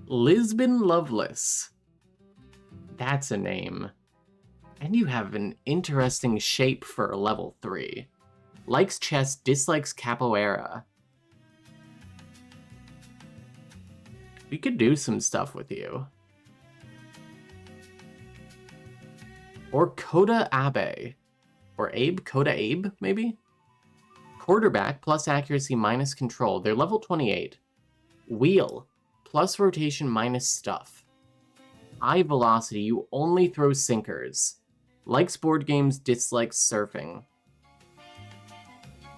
Lisbon Loveless. That's a name. And you have an interesting shape for a level 3. Likes chess, dislikes capoeira. We could do some stuff with you. Or Coda Abe. Or Abe? Coda Abe, maybe? Quarterback, plus accuracy, minus control. They're level 28. Wheel, plus rotation, minus stuff. High velocity, you only throw sinkers. Likes board games, dislikes surfing.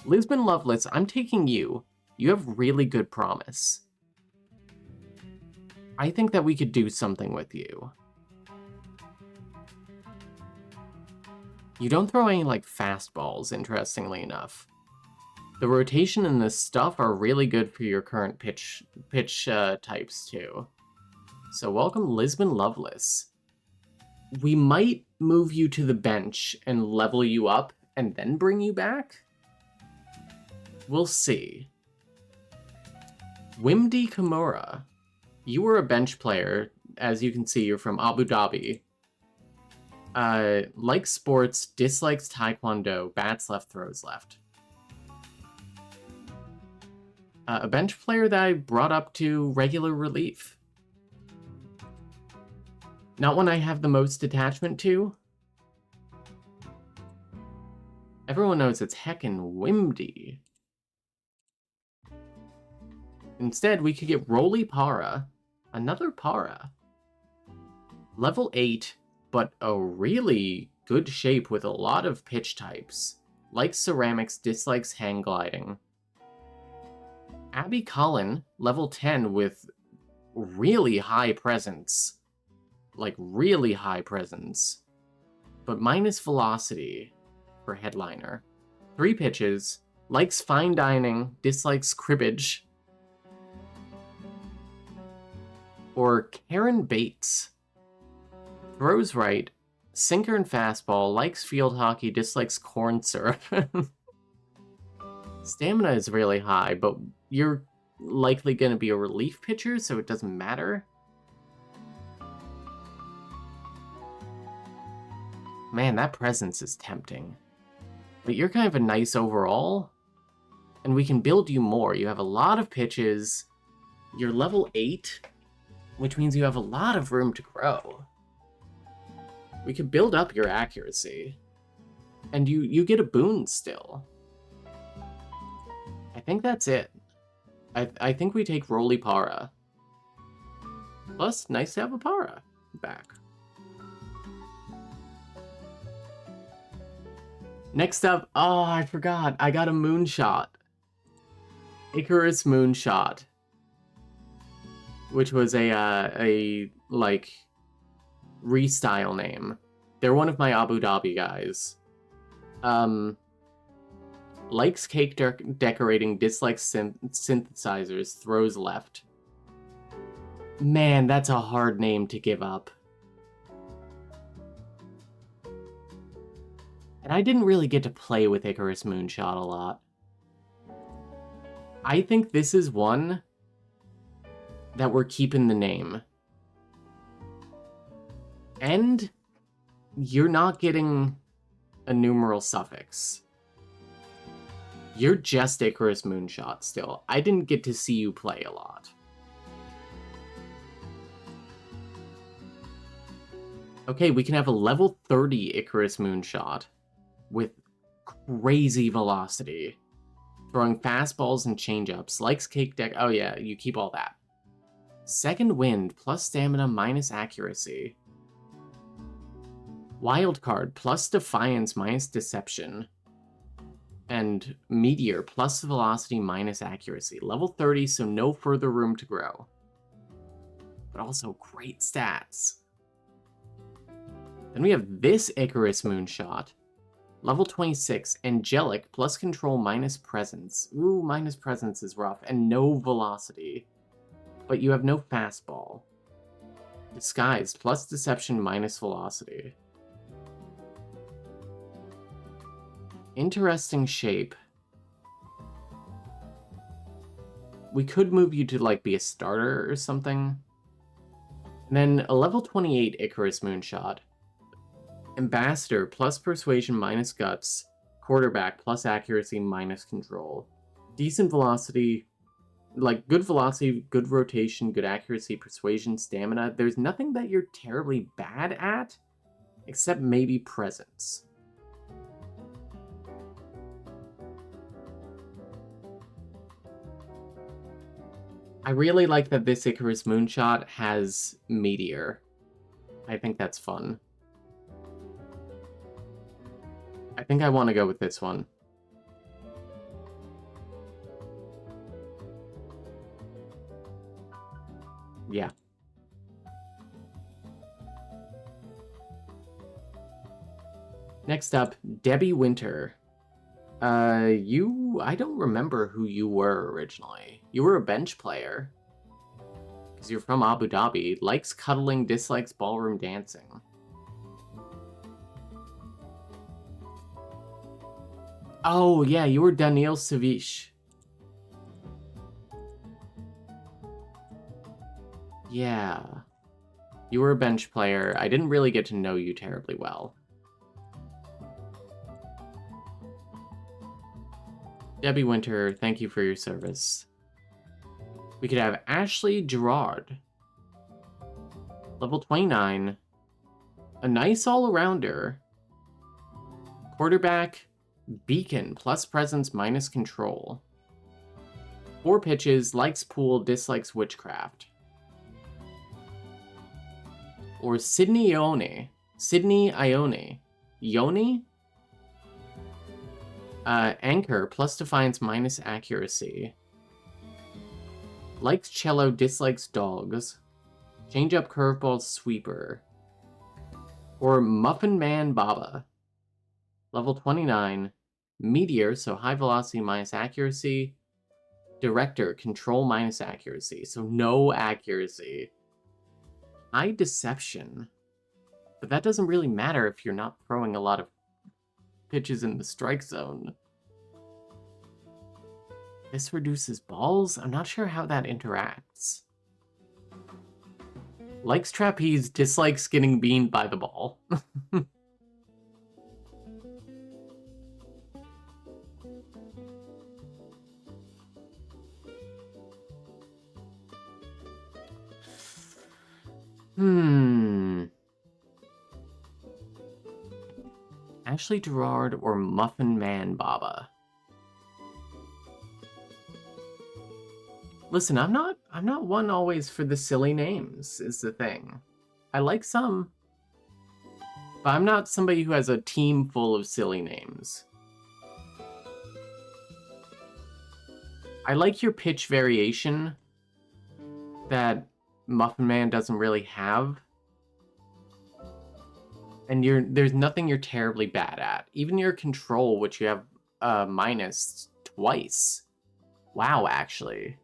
Lisbon Loveless, I'm taking you. You have really good promise. I think that we could do something with you. You don't throw any, like, fastballs, interestingly enough. The rotation and the stuff are really good for your current pitch types, too. So welcome, Lisbon Loveless. We might move you to the bench and level you up and then bring you back? We'll see. Wimdy Kimura. You were a bench player. As you can see, you're from Abu Dhabi. Likes sports, dislikes taekwondo, bats left, throws left. A bench player that I brought up to regular relief. Not one I have the most attachment to. Everyone knows it's heckin' Wimdy. Instead, we could get Roly Para. Another Para. Level 8, but a really good shape with a lot of pitch types. Likes ceramics, dislikes hang gliding. Abby Cullen, level 10 with really high presence. Like, really high presence. But minus velocity for headliner. 3 pitches. Likes fine dining, dislikes cribbage. Or Karen Bates. Throws right, sinker and fastball, likes field hockey, dislikes corn syrup. Stamina is really high, but you're likely going to be a relief pitcher, so it doesn't matter. Man, that presence is tempting. But you're kind of a nice overall, and we can build you more. You have a lot of pitches. You're level 8, which means you have a lot of room to grow. We could build up your accuracy. And you get a boon still. I think that's it. I think we take Roly Para. Plus, nice to have a Para back. Next up, oh, I forgot. I got a Moonshot. Icarus Moonshot. Which was a like, restyle name. They're one of my Abu Dhabi guys. Likes cake decorating, dislikes synthesizers, throws left. Man, that's a hard name to give up. And I didn't really get to play with Icarus Moonshot a lot. I think this is one that we're keeping the name. And you're not getting a numeral suffix. You're just Icarus Moonshot still. I didn't get to see you play a lot. Okay, we can have a level 30 Icarus Moonshot with crazy velocity. Throwing fastballs and changeups. Likes cake deck. Oh yeah, you keep all that. Second Wind, plus stamina, minus accuracy. Wild card, plus defiance, minus deception. And Meteor, plus velocity, minus accuracy. Level 30, so no further room to grow. But also great stats. Then we have this Icarus Moonshot. Level 26, Angelic, plus control, minus presence. Ooh, minus presence is rough. And no velocity. But you have no fastball. Disguise, plus deception, minus velocity. Interesting shape. We could move you to, like, be a starter or something. And then a level 28 Icarus Moonshot. Ambassador, plus persuasion, minus guts. Quarterback, plus accuracy, minus control. Decent velocity, like, good velocity, good rotation, good accuracy, persuasion, stamina. There's nothing that you're terribly bad at, except maybe presence. I really like that this Icarus Moonshot has Meteor. I think that's fun. I think I want to go with this one. Yeah. Next up, Debbie Winter. I don't remember who you were originally. You were a bench player. Because you're from Abu Dhabi. Likes cuddling, dislikes ballroom dancing. Oh, yeah, you were Daniil Savic. Yeah. You were a bench player. I didn't really get to know you terribly well. Debbie Winter, thank you for your service. We could have Ashley Gerard. Level 29. A nice all-arounder. Quarterback, Beacon, plus presence, minus control. 4 pitches, likes pool, dislikes witchcraft. Or Sydney Ione. Sydney Ione. Ione? Anchor, plus defiance, minus accuracy. Likes cello, dislikes dogs. Change up curveball, sweeper. Or Muffin Man Baba. Level 29. Meteor, so high velocity, minus accuracy. Director, control, minus accuracy. So no accuracy. High deception. But that doesn't really matter if you're not throwing a lot of pitches in the strike zone. This reduces balls? I'm not sure how that interacts. Likes trapeze, dislikes getting beamed by the ball. Ashley Gerard or Muffin Man Baba? Listen, I'm not one always for the silly names, is the thing. I like some, but I'm not somebody who has a team full of silly names. I like your pitch variation that Muffin Man doesn't really have. And there's nothing you're terribly bad at. Even your control, which you have minus twice. Wow, actually.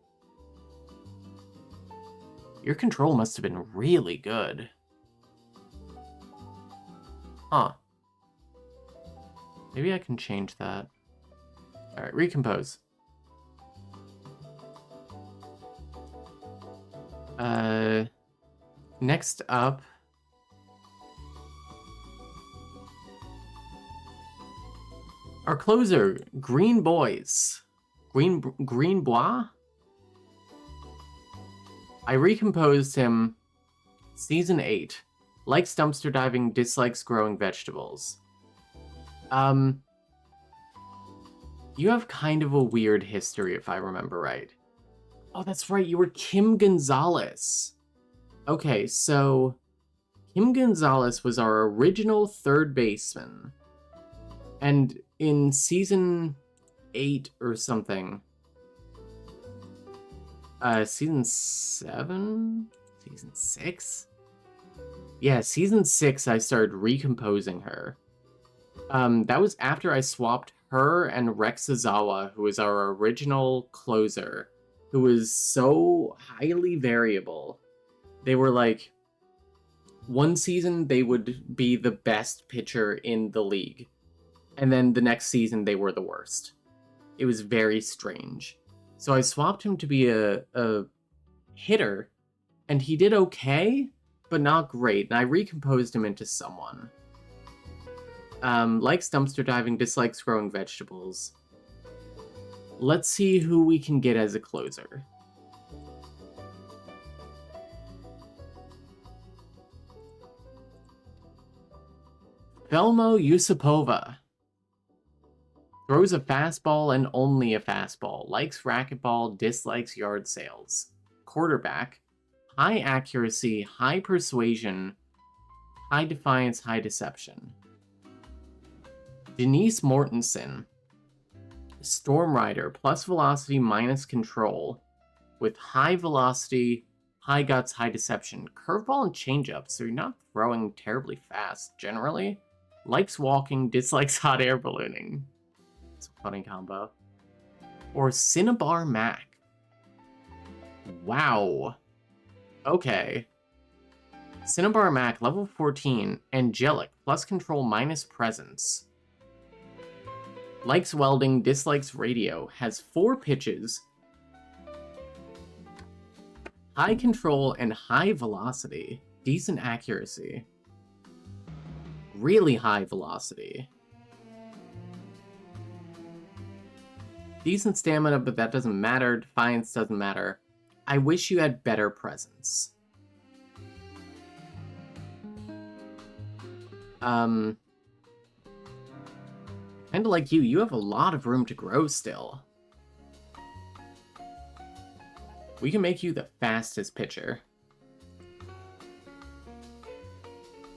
Your control must have been really good. Huh. Maybe I can change that. Alright, recompose. Next up... our closer, Green Boys. Green Bois? I recomposed him Season 8. Likes dumpster diving, dislikes growing vegetables. You have kind of a weird history, if I remember right. Oh, that's right, you were Kim Gonzalez. Okay, so... Kim Gonzalez was our original third baseman. And in Season 8 or something... Season 7? Season 6? Yeah, Season 6 I started recomposing her. That was after I swapped her and Rex Azawa, who was our original closer, who was so highly variable. They were like... one season, they would be the best pitcher in the league. And then the next season, they were the worst. It was very strange. So I swapped him to be a hitter, and he did okay, but not great. And I recomposed him into someone. Likes dumpster diving, dislikes growing vegetables. Let's see who we can get as a closer. Velmo Yusupova. Throws a fastball and only a fastball. Likes racquetball, dislikes yard sales. Quarterback. High accuracy, high persuasion, high defiance, high deception. Denise Mortensen. Storm Rider, plus velocity, minus control. With high velocity, high guts, high deception. Curveball and changeup, so you're not throwing terribly fast, generally. Likes walking, dislikes hot air ballooning. It's a funny combo. Or Cinnabar Mac. Wow. Okay. Cinnabar Mac, level 14, angelic, plus control, minus presence. Likes welding, dislikes radio, has 4 pitches, high control and high velocity, decent accuracy, really high velocity. Decent stamina, but that doesn't matter. Defiance doesn't matter. I wish you had better presence. Kinda like you have a lot of room to grow still. We can make you the fastest pitcher.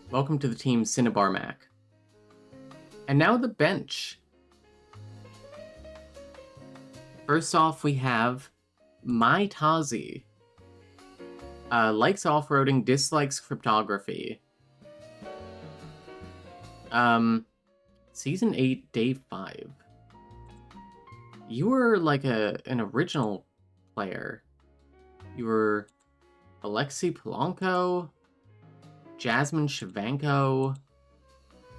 Welcome to the team, Cinnabar Mac. And now the bench. First off, we have My Tazi. Likes off-roading, dislikes cryptography. Season 8, Day 5. You were like an original player. You were Alexei Polanco, Jasmine Shavanko.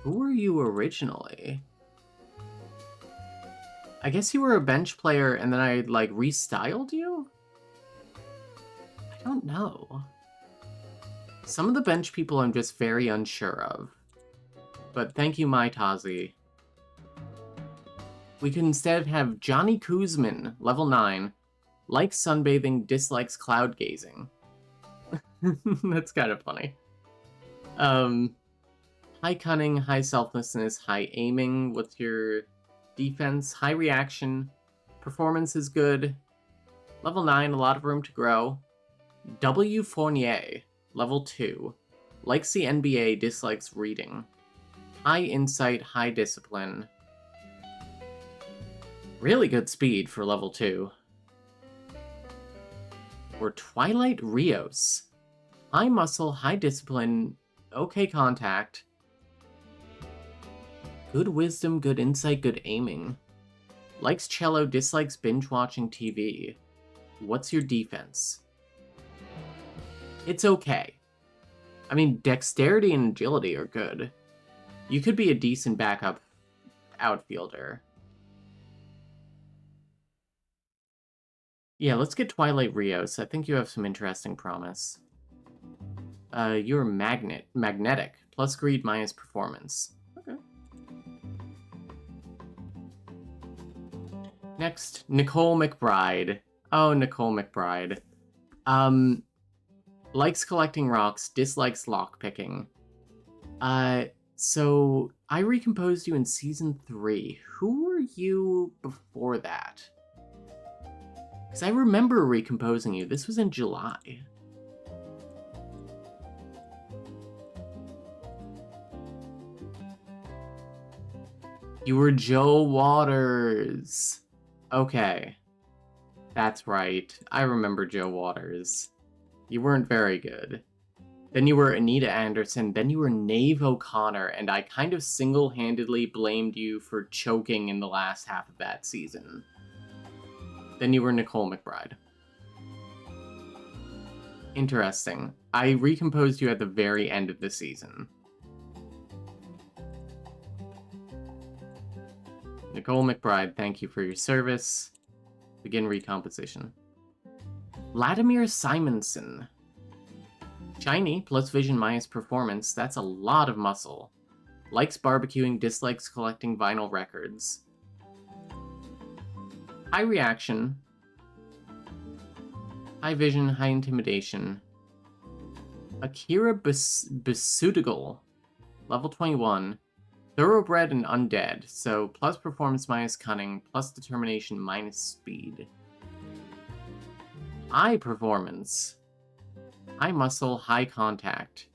Who were you originally? I guess you were a bench player and then I like restyled you? I don't know. Some of the bench people I'm just very unsure of. But thank you, My Tazi. We could instead have Johnny Kuzmin, level 9. Likes sunbathing, dislikes cloud gazing. That's kind of funny. High cunning, high selflessness, high aiming. What's your defense? High reaction. Performance is good. Level 9, a lot of room to grow. W. Fournier, level 2. Likes the NBA, dislikes reading. High insight, high discipline. Really good speed for level 2. Or Twilight Rios. High muscle, high discipline, okay contact. Good wisdom, good insight, good aiming. Likes cello, dislikes binge-watching TV. What's your defense? It's okay. I mean, dexterity and agility are good. You could be a decent backup outfielder. Yeah, let's get Twilight Rios. I think you have some interesting promise. You're magnetic. Plus greed, minus performance. Okay. Next, Nicole McBride. Oh, Nicole McBride. Likes collecting rocks, dislikes lockpicking. So I recomposed you in season 3. Who were you before that? Because I remember recomposing you. This was in July. You were Joe Waters. Okay. That's right. I remember Joe Waters. You weren't very good. Then you were Anita Anderson. Then you were Nave O'Connor, and I kind of single-handedly blamed you for choking in the last half of that season. Then you were Nicole McBride. Interesting. I recomposed you at the very end of the season. Nicole McBride, thank you for your service. Begin recomposition. Vladimir Simonson. Shiny, plus vision, minus performance. That's a lot of muscle. Likes barbecuing, dislikes collecting vinyl records. High reaction. High vision, high intimidation. Akira Basudigal. Level 21. Thoroughbred and undead. So plus performance, minus cunning, plus determination, minus speed. High performance. High muscle, high contact.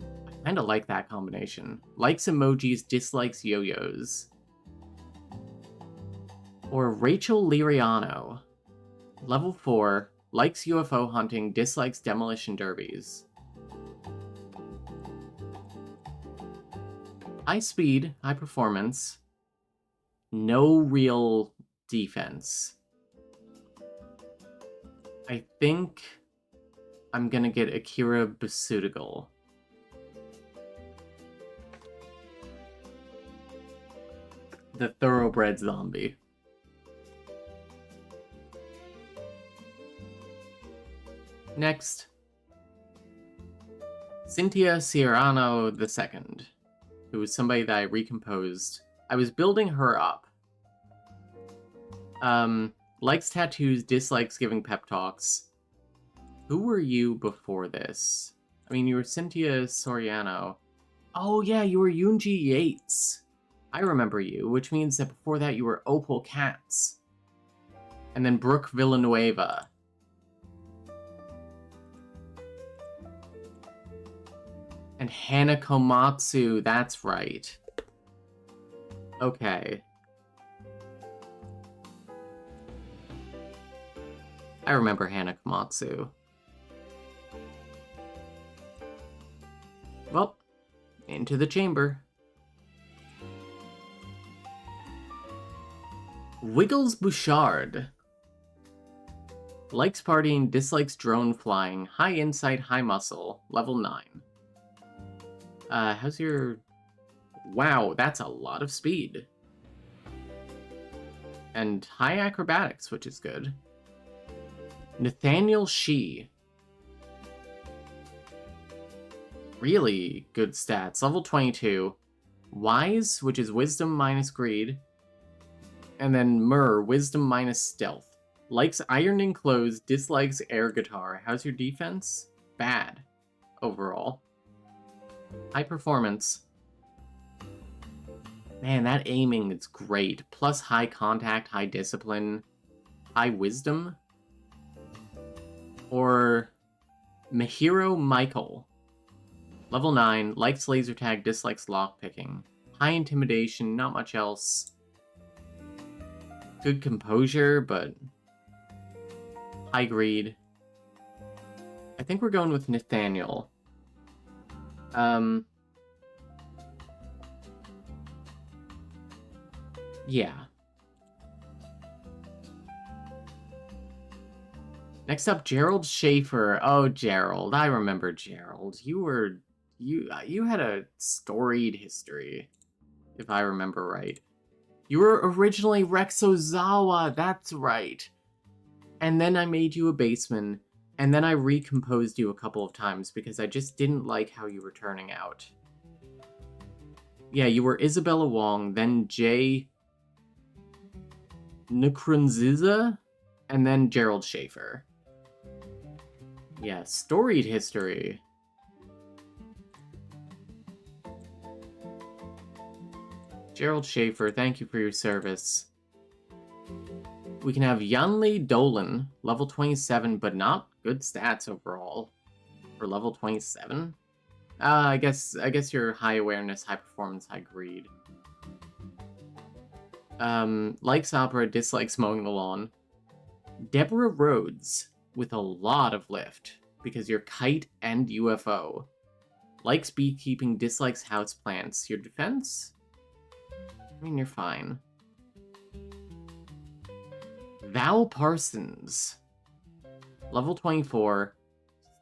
I kinda like that combination. Likes emojis, dislikes yo-yos. Or Rachel Liriano. Level 4, likes UFO hunting, dislikes demolition derbies. High speed, high performance. No real defense. I think I'm gonna get Akira Basudigal. The thoroughbred zombie. Next. Cynthia Ciarano II, who was somebody that I recomposed. I was building her up. Likes tattoos, dislikes giving pep talks. Who were you before this? I mean, you were Cynthia Soriano. Oh yeah, you were Yoonji Yates. I remember you, which means that before that you were Opal Katz. And then Brooke Villanueva. And Hana Komatsu, that's right. Okay. I remember Hana Komatsu. Well, into the chamber. Wiggles Bouchard. Likes partying, dislikes drone flying, high insight, high muscle, level 9. How's your... Wow, that's a lot of speed. And high acrobatics, which is good. Nathaniel Shee. Really good stats. Level 22. Wise, which is wisdom minus greed. And then Myrrh, wisdom minus stealth. Likes ironing clothes, dislikes air guitar. How's your defense? Bad. Overall. High performance. Man, that aiming is great. Plus high contact, high discipline, high wisdom. Or Mahiro Michael. Level 9, likes laser tag, dislikes lockpicking. High intimidation, not much else. Good composure, but high greed. I think we're going with Nathaniel. Yeah. Next up, Gerald Schaefer. Oh, Gerald. I remember Gerald. You had a storied history, if I remember right. You were originally Rex Ozawa, that's right. And then I made you a baseman, and then I recomposed you a couple of times because I just didn't like how you were turning out. Yeah, you were Isabella Wong, then Jay Nkurunziza, and then Gerald Schaefer. Yeah, storied history. Gerald Schaefer, thank you for your service. We can have Yanli Dolan, level 27, but not good stats overall for level 27. I guess you're high awareness, high performance, high greed. Likes opera, dislikes mowing the lawn. Deborah Rhodes with a lot of lift because you're kite and UFO. Likes beekeeping, dislikes houseplants. Your defense? I mean, you're fine. Val Parsons. Level 24.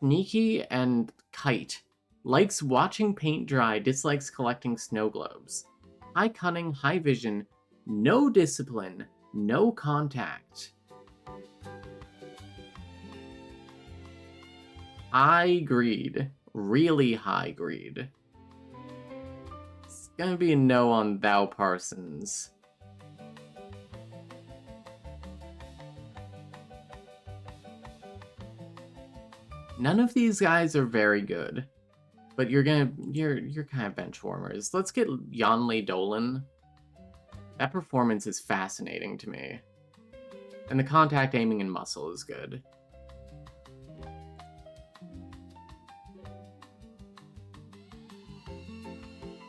Sneaky and kite. Likes watching paint dry, dislikes collecting snow globes. High cunning, high vision, no discipline, no contact. High greed. Really high greed. It's gonna be a no on Thou Parsons. None of these guys are very good, but you're kind of bench warmers. Let's get Yanli Dolan. That performance is fascinating to me. And the contact aiming and muscle is good.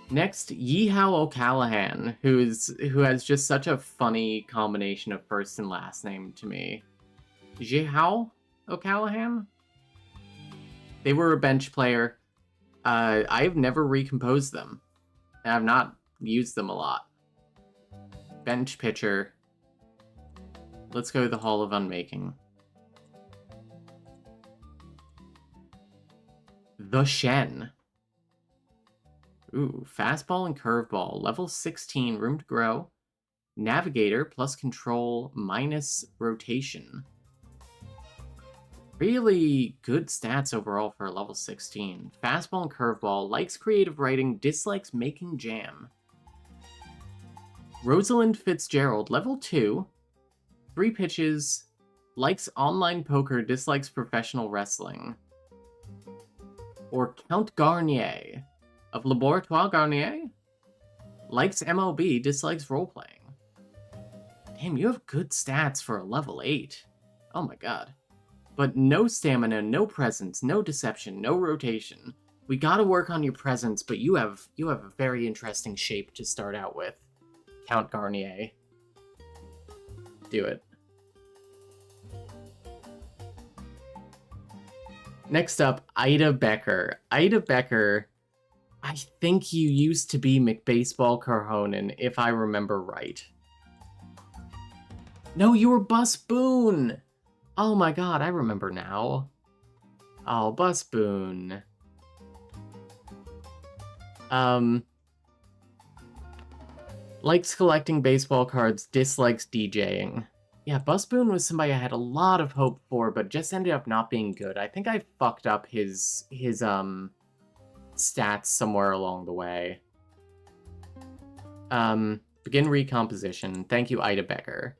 Next, Yeehow O'Callahan, who has just such a funny combination of first and last name to me. Yeehow O'Callahan? They were a bench player. I've never recomposed them. And I've not used them a lot. Bench pitcher. Let's go to the Hall of Unmaking. The Shen. Ooh, fastball and curveball. Level 16, room to grow. Navigator plus control minus rotation. Really good stats overall for a level 16. Fastball and curveball. Likes creative writing, dislikes making jam. Rosalind Fitzgerald, level 2. 3 pitches. Likes online poker, dislikes professional wrestling. Or Count Garnier of Laboratoire Garnier. Likes MLB, dislikes roleplaying. Damn, you have good stats for a level 8. Oh my god. But no stamina, no presence, no deception, no rotation. We gotta work on your presence, but you have a very interesting shape to start out with. Count Garnier. Do it. Next up, Ida Becker. Ida Becker, I think you used to be McBaseball Carhonen, if I remember right. No, you were Bus Boone! Oh my god, I remember now. Oh, Bus Boone. Likes collecting baseball cards, dislikes DJing. Yeah, Bus Boone was somebody I had a lot of hope for, but just ended up not being good. I think I fucked up his stats somewhere along the way. Begin recomposition. Thank you, Ida Becker.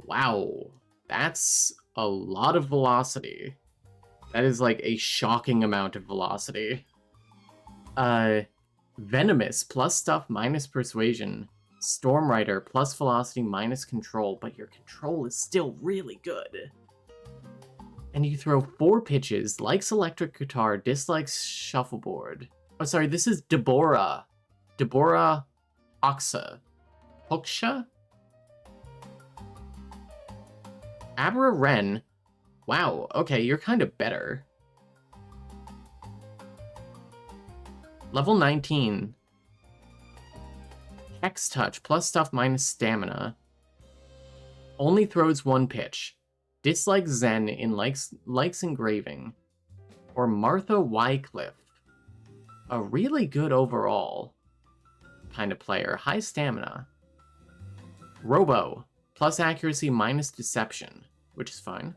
Wow, that's a lot of velocity. That is like a shocking amount of velocity. Venomous, plus stuff, minus persuasion. Stormrider, plus velocity, minus control, but your control is still really good. And you throw 4 pitches, likes electric guitar, dislikes shuffleboard. Oh, sorry, this is Deborah. Deborah Oxa. Hoksha? Abra Ren. Wow, okay, you're kind of better. Level 19. X touch, plus stuff minus stamina. Only throws one pitch. Dislikes Zen in likes engraving. Or Martha Wycliffe. A really good overall kind of player. High stamina. Robo. Plus accuracy minus deception, which is fine.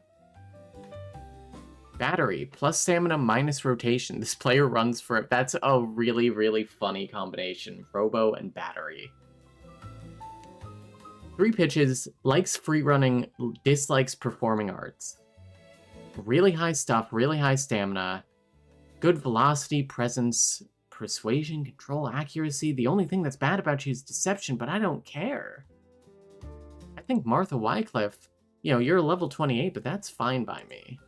Battery. Plus stamina minus rotation. This player runs for it. That's a really, really funny combination. Robo and battery. 3 pitches. Likes free running. Dislikes performing arts. Really high stuff. Really high stamina. Good velocity, presence, persuasion, control, accuracy. The only thing that's bad about you is deception, but I don't care. I think Martha Wycliffe, you know, you're a level 28, but that's fine by me.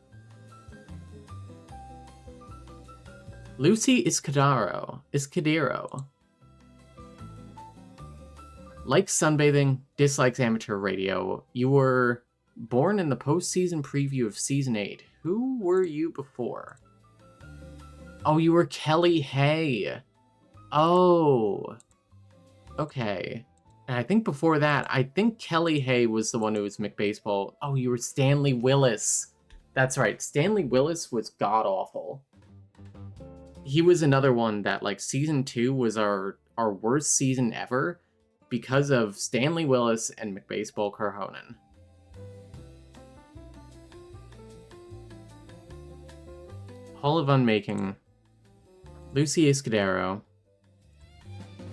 Lucy Iscadero. Likes sunbathing, dislikes amateur radio. You were born in the postseason preview of Season 8. Who were you before? Oh, you were Kelly Hay. Oh. Okay. And I think before that, I think Kelly Hay was the one who was McBaseball. Oh, you were Stanley Willis. That's right. Stanley Willis was god-awful. He was another one that, like, Season 2 was our worst season ever because of Stanley Willis and McBaseball Kerhonen. Hall of Unmaking. Lucy Iscadero.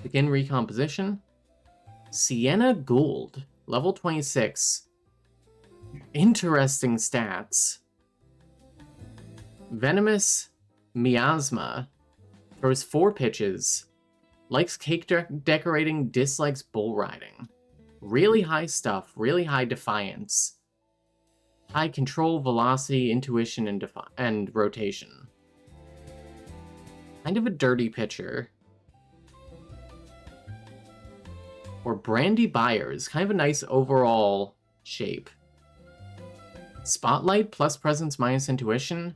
Begin recomposition. Sienna Gould. Level 26. Interesting stats. Venomous Miasma. Throws 4 pitches. Likes cake decorating, dislikes bull riding. Really high stuff, really high defiance. High control, velocity, intuition, and rotation. Kind of a dirty pitcher. Or Brandy Byers, kind of a nice overall shape. Spotlight, plus presence, minus intuition.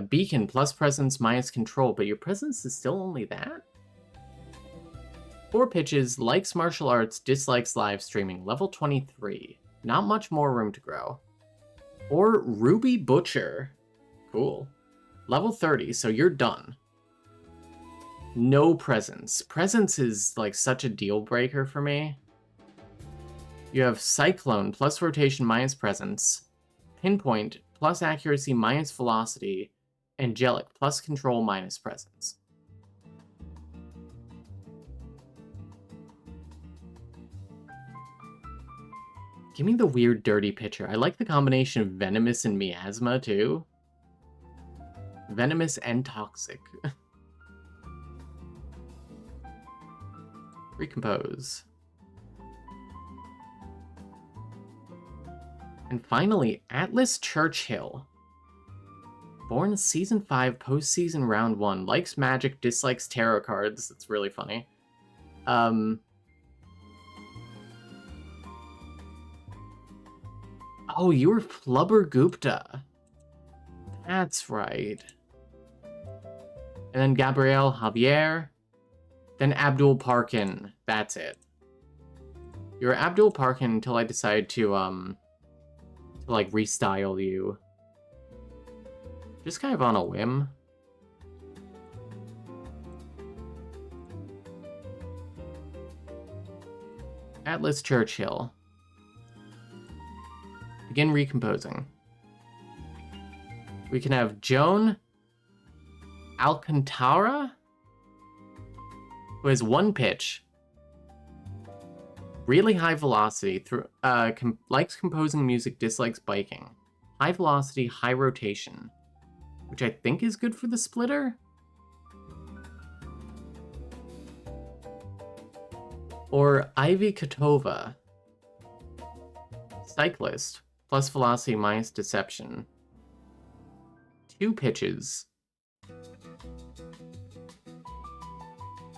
Beacon, plus presence, minus control, but your presence is still only that? 4 pitches, likes martial arts, dislikes live streaming, level 23. Not much more room to grow. Or Ruby Butcher. Cool. Level 30, so you're done. No presence. Presence is like such a deal breaker for me. You have Cyclone, plus rotation, minus presence. Pinpoint, plus accuracy, minus velocity. Angelic, plus control, minus presence. Give me the weird dirty pitcher. I like the combination of venomous and miasma too. Venomous and toxic. Recompose. And finally, Atlas Churchill. Born Season 5, postseason round 1. Likes magic, dislikes tarot cards. That's really funny. Oh, you were Flubber Gupta. That's right. And then Gabrielle Javier. Then Abdul Parkin. That's it. You're Abdul Parkin until I decide to like, restyle you. Just kind of on a whim. Atlas Churchill. Begin recomposing. We can have Joan Alcantara, who has 1 pitch. Really high velocity, likes composing music, dislikes biking. High velocity, high rotation, which I think is good for the splitter. Or Ivy Katova. Cyclist, plus velocity, minus deception. 2 pitches.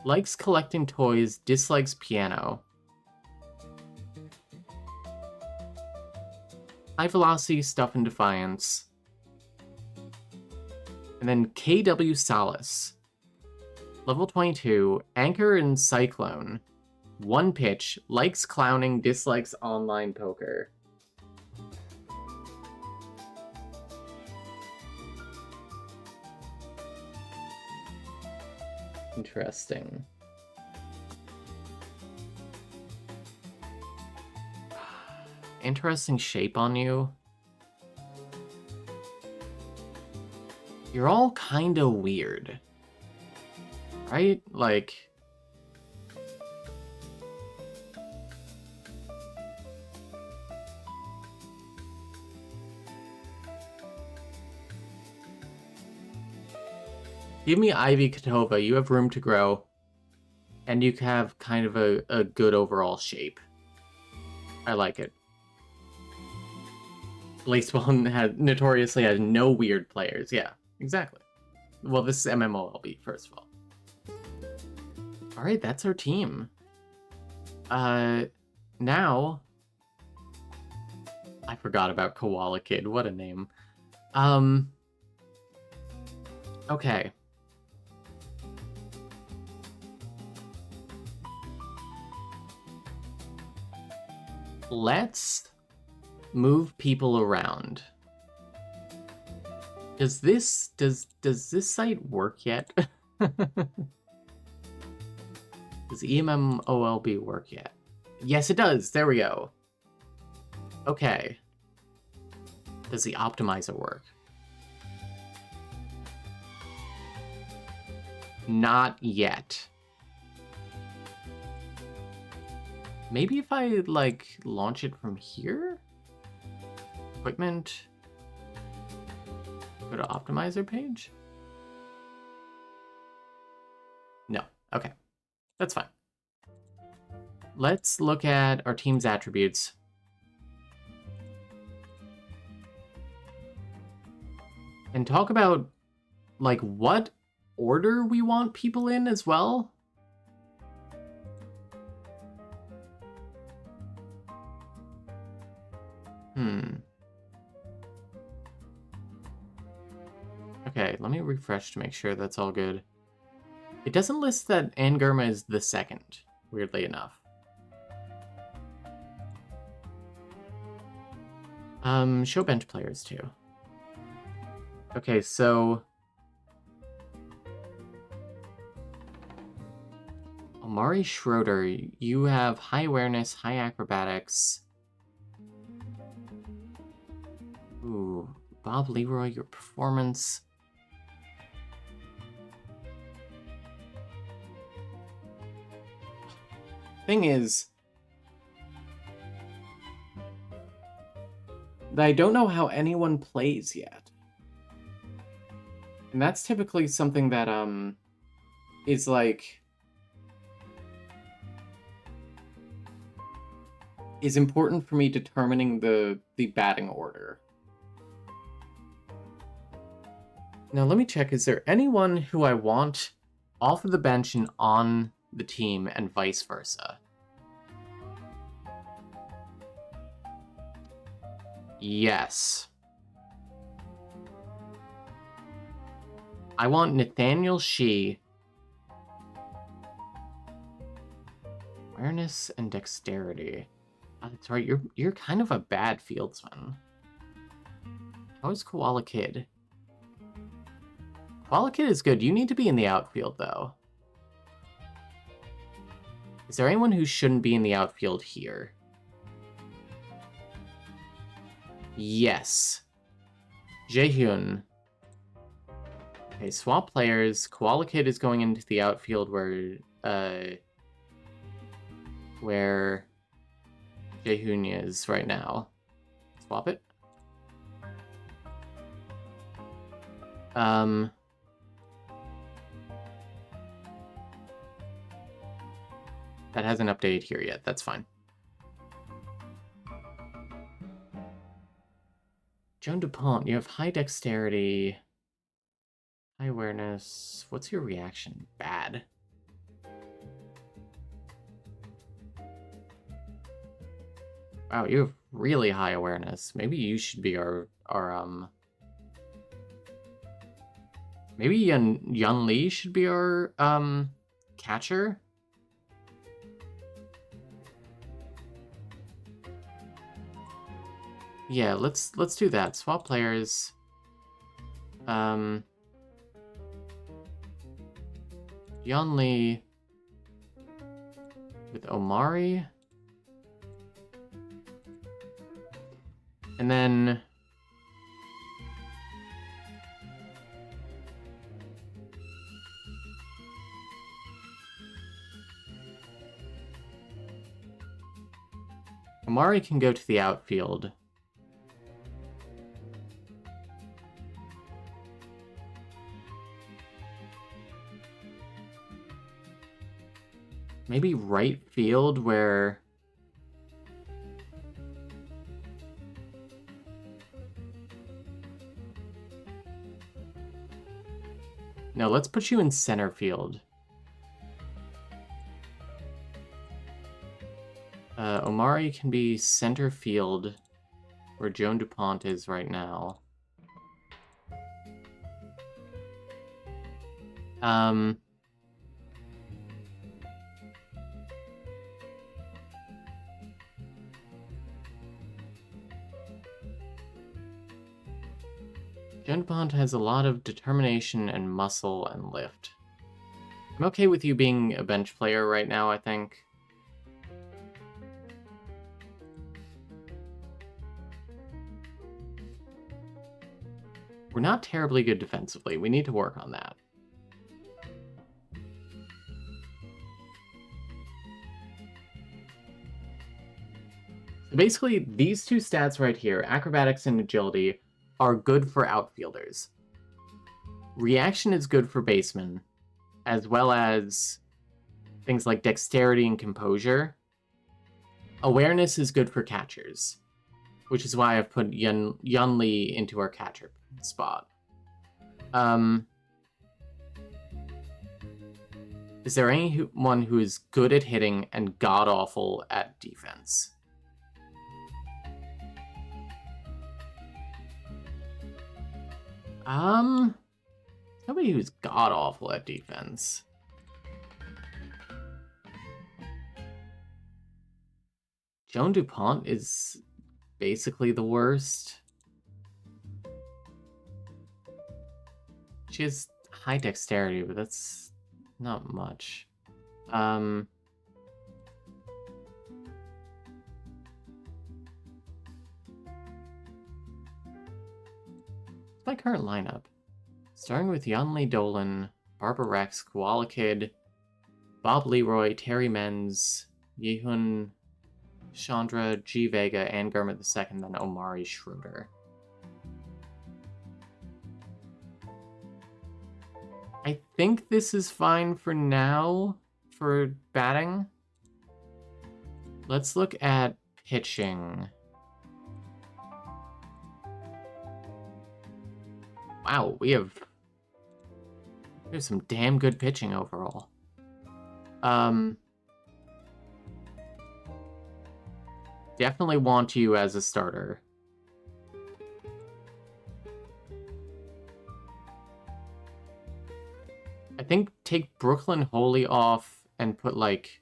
Likes collecting toys, dislikes piano. High velocity, stuff, and defiance. And then KW Solace. Level 22, Anchor and Cyclone. One pitch, likes clowning, dislikes online poker. Interesting. Interesting shape on you. You're all kind of weird. Right? Like... Give me Ivy Katova, you have room to grow. And you have kind of a good overall shape. I like it. Laceball notoriously has no weird players. Yeah, exactly. Well, this is MMOLB, first of all. Alright, that's our team. Now... I forgot about Koala Kid, what a name. Okay. Let's move people around. Does this site work yet? Does MMOLB work yet? Yes, it does. There we go. Okay. Does the optimizer work? Not yet. Maybe if I, like, launch it from here? Equipment. Go to optimizer page? No. Okay. That's fine. Let's look at our team's attributes. And talk about, like, what order we want people in as well. Okay, let me refresh to make sure that's all good. It doesn't list that Angurma is the second, weirdly enough. Show bench players too. Okay, so... Amari Schroeder, you have high awareness, high acrobatics. Ooh, Bob Leroy, your performance. Thing is, I don't know how anyone plays yet. And that's typically something that, is like... is important for me determining the batting order. Now let me check, is there anyone who I want off of the bench and on the team and vice versa? Yes. I want Nathaniel Shee. Awareness and dexterity. Oh, that's right, you're kind of a bad fieldsman. How is Koala Kid? Koala Kid is good. You need to be in the outfield, though. Is there anyone who shouldn't be in the outfield here? Yes. Jaehyun. Okay, swap players. Koala Kid is going into the outfield where Jaehyun is right now. Swap it. That hasn't updated here yet. That's fine. Joan DuPont, you have high dexterity, high awareness. What's your reaction? Bad. Wow, you have really high awareness. Maybe you should be our maybe Yun Li should be our catcher. Yeah, let's do that. Swap players. Yonli with Omari. And then Omari can go to the outfield. Maybe right field where... No, let's put you in center field. Omari can be center field where Joan DuPont is right now. Joan DuPont has a lot of determination and muscle and lift. I'm okay with you being a bench player right now, I think. We're not terribly good defensively. We need to work on that. So basically, these two stats right here, acrobatics and agility, are good for outfielders. Reaction is good for basemen, as well as things like dexterity and composure. Awareness is good for catchers, which is why I've put Yunli into our catcher spot. Is there anyone who is good at hitting and god-awful at defense? Somebody who's god-awful at defense. Joan DuPont is basically the worst. She has high dexterity, but that's not much. What's my current lineup? Starting with Yanli Dolan, Barbara Rex, Koala Kid, Bob Leroy, Terry Menz, Yehun, Chandra, G. Vega, and Gurmit II, then Omari Schroeder. I think this is fine for now for batting. Let's look at pitching. Wow, we have some damn good pitching overall. Definitely want you as a starter. I think take Brooklyn Holy off and put, like,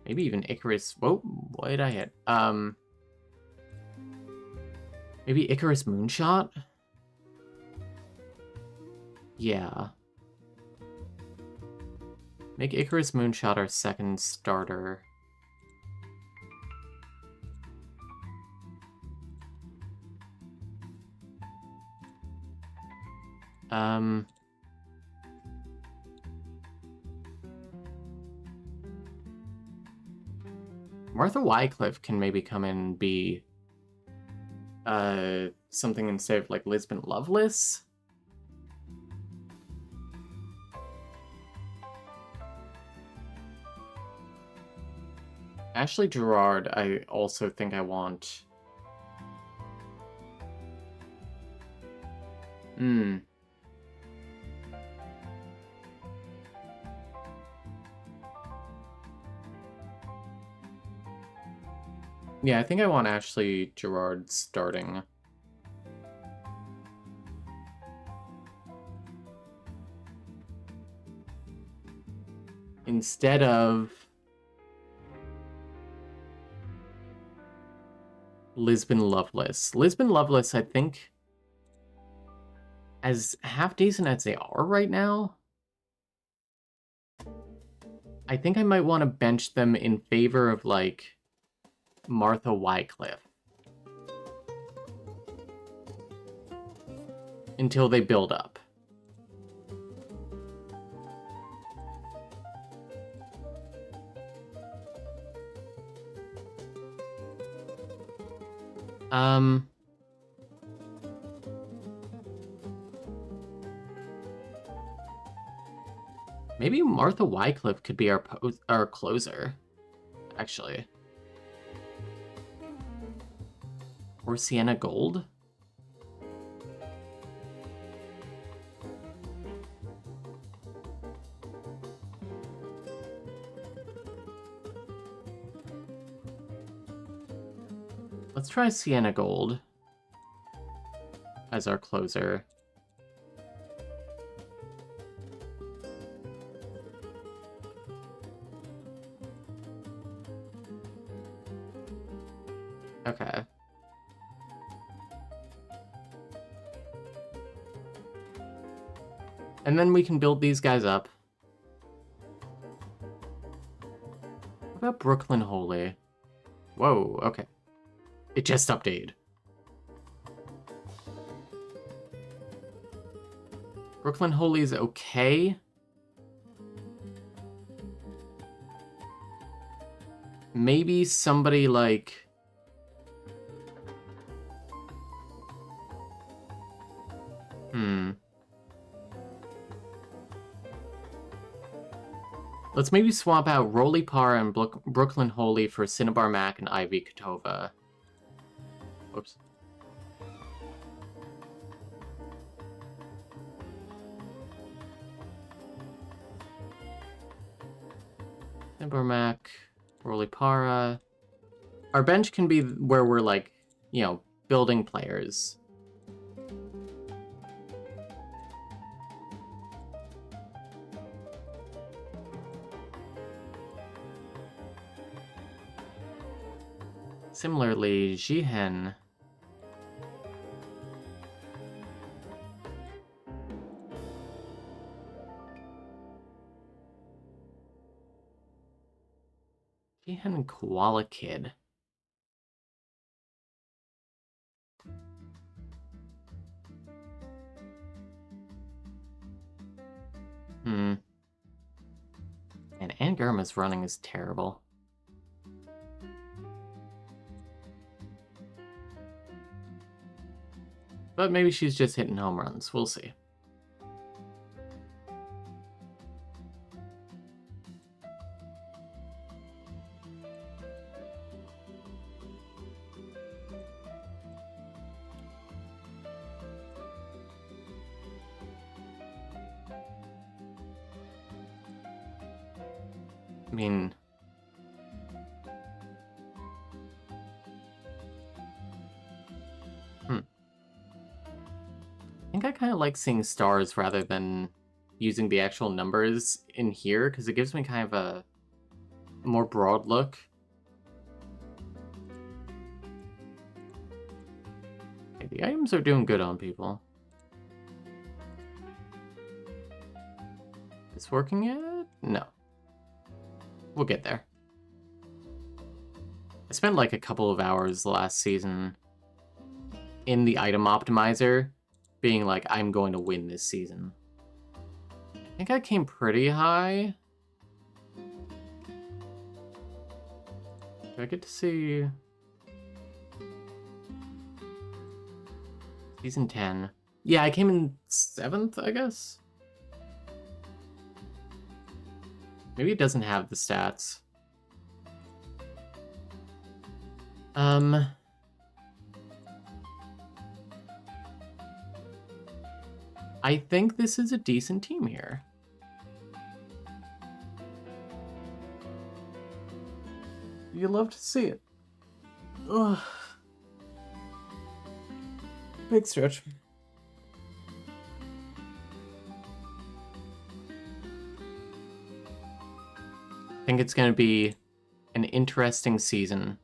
maybe even Icarus. Whoa, what did I hit? Maybe Icarus Moonshot? Yeah. Make Icarus Moonshot our second starter. Martha Wycliffe can maybe come in and be something instead of, like, Lisbon Loveless. Ashley Gerard, I also think I want. Yeah, I think I want Ashley Gerard starting. Instead of... Lisbon Loveless. Lisbon Loveless, I think, as half decent as they are right now, I think I might want to bench them in favor of, like, Martha Wycliffe. Until they build up. Maybe Martha Wycliffe could be our closer, actually. Or Sienna Gold? Let's try Sienna Gold as our closer. Okay. And then we can build these guys up. What about Brooklyn Holy? Whoa, okay. It just updated. Brooklyn Holy is okay. Maybe somebody like... Let's maybe swap out Roly Par and Brooklyn Holy for Cinnabar Mac and Ivy Katova. Whoops. Cinnabar Mac, Roly Para. Our bench can be where we're, like, you know, building players. Similarly, Jihen. Jihen and Koala Kid. And Angurma's running is terrible. But maybe she's just hitting home runs. We'll see. I mean... I think I kind of like seeing stars rather than using the actual numbers in here, because it gives me kind of a more broad look. Okay, the items are doing good on people. Is this working yet? No. We'll get there. I spent like a couple of hours last season in the item optimizer, being like, I'm going to win this season. I think I came pretty high. Do I get to see... Season 10. Yeah, I came in 7th, I guess? Maybe it doesn't have the stats. I think this is a decent team here. You'd love to see it. Ugh. Big stretch. I think it's going to be an interesting season.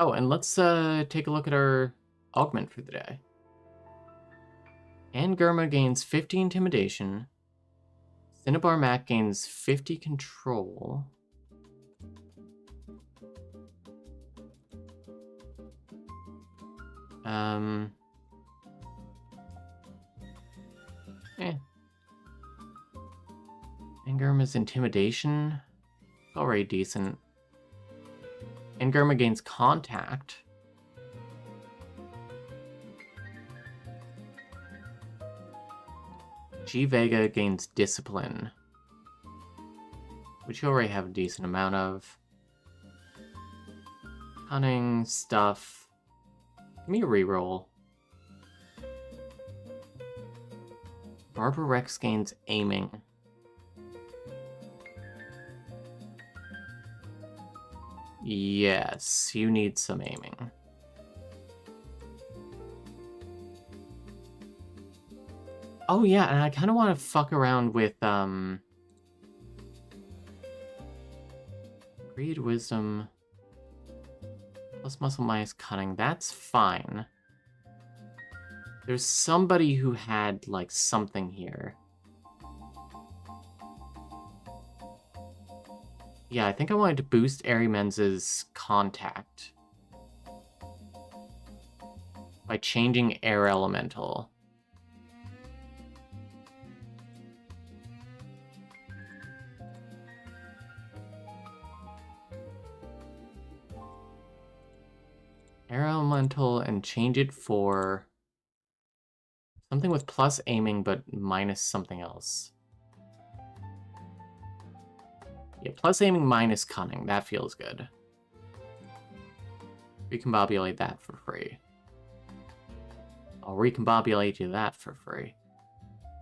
Oh, and let's take a look at our augment for the day. Angurma gains 50 intimidation. Cinnabar Mac gains 50 control. Angurma's intimidation, already decent. Angurma gains contact. G Vega gains discipline, which you already have a decent amount of. Cunning stuff. Give me a reroll. Barbara Rex gains aiming. Yes, you need some aiming. Oh yeah, and I kind of want to fuck around with Greed, Wisdom, plus Muscle minus Cunning. That's fine. There's somebody who had, like, something here. Yeah, I think I wanted to boost Arimens's contact by changing Air Elemental. Air Elemental and change it for something with plus aiming but minus something else. Yeah, plus aiming minus cunning. That feels good. Recombobulate that for free. I'll recombobulate you that for free.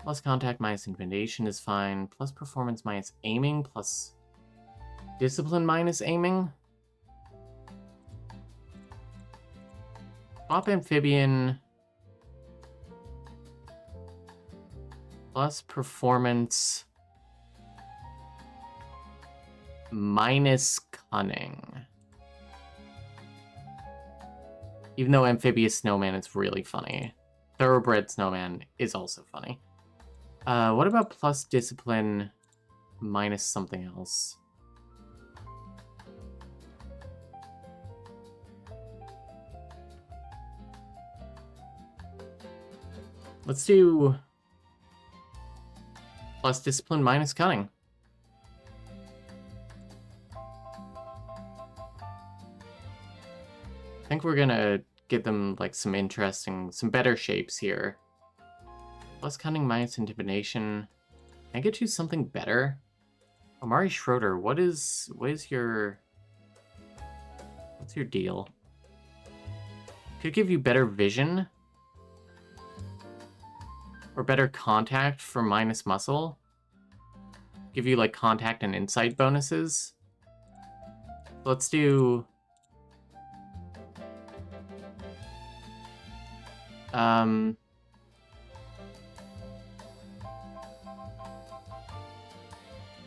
Plus contact minus intimidation is fine. Plus performance minus aiming. Plus discipline minus aiming. Swap amphibian. Plus performance minus cunning. Even though amphibious snowman is really funny. Thoroughbred snowman is also funny. What about plus discipline minus something else? Let's do plus discipline minus cunning. I think we're gonna get them like some better shapes here. Plus cunning minus intimidation. Can I get you something better? Amari Schroeder, what's your deal? Could give you better vision. Or better contact for minus muscle. Give you like contact and insight bonuses. Let's do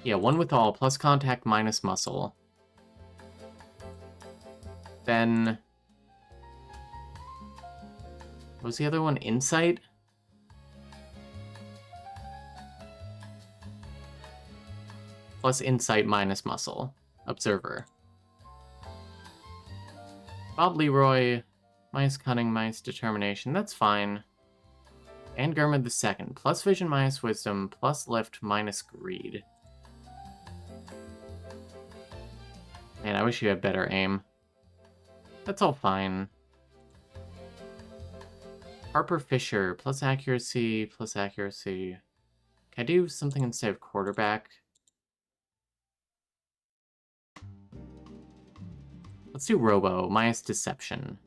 yeah, one with all, plus contact minus muscle. Then what was the other one? Insight? Plus insight minus muscle. Observer. Bob Leroy, minus cunning, minus determination. That's fine. And Gurmud the second. Plus vision, minus wisdom, plus lift, minus greed. Man, I wish you had better aim. That's all fine. Harper Fisher, plus accuracy, plus accuracy. Can I do something instead of quarterback? Let's do Robo, minus deception.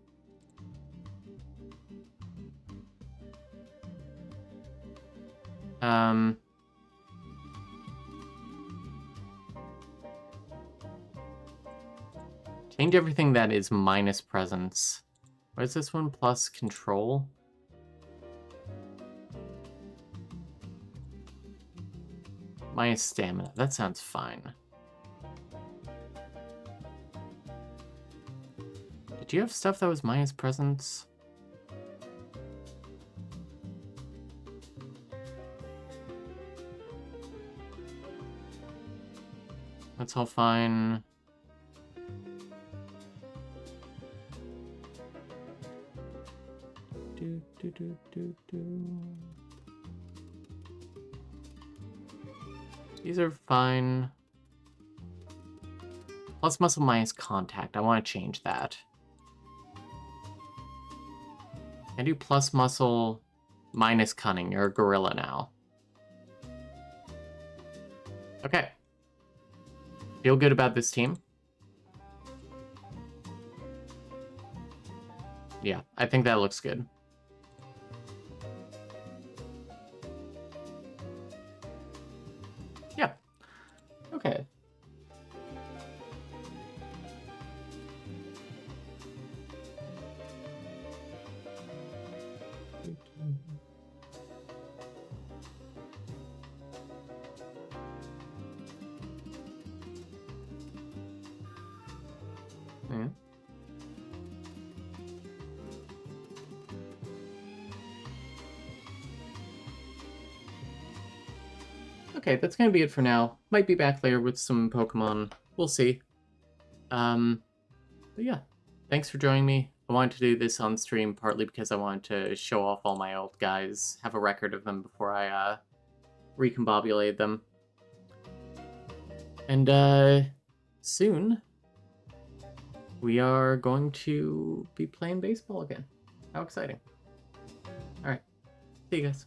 Change everything that is minus presence. What is this one? Plus control? Minus stamina. That sounds fine. Do you have stuff that was minus presence? That's all fine. These are fine. Plus muscle minus contact. I want to change that. I do plus muscle minus cunning. You're a gorilla now. Okay. Feel good about this team? Yeah, I think that looks good. Yeah. Okay. Yeah. Okay, that's gonna be it for now. Might be back later with some Pokemon. We'll see. But yeah, thanks for joining me. I wanted to do this on stream partly because I wanted to show off all my old guys, have a record of them before I recombobulate them. And soon we are going to be playing baseball again. How exciting. All right, see you guys.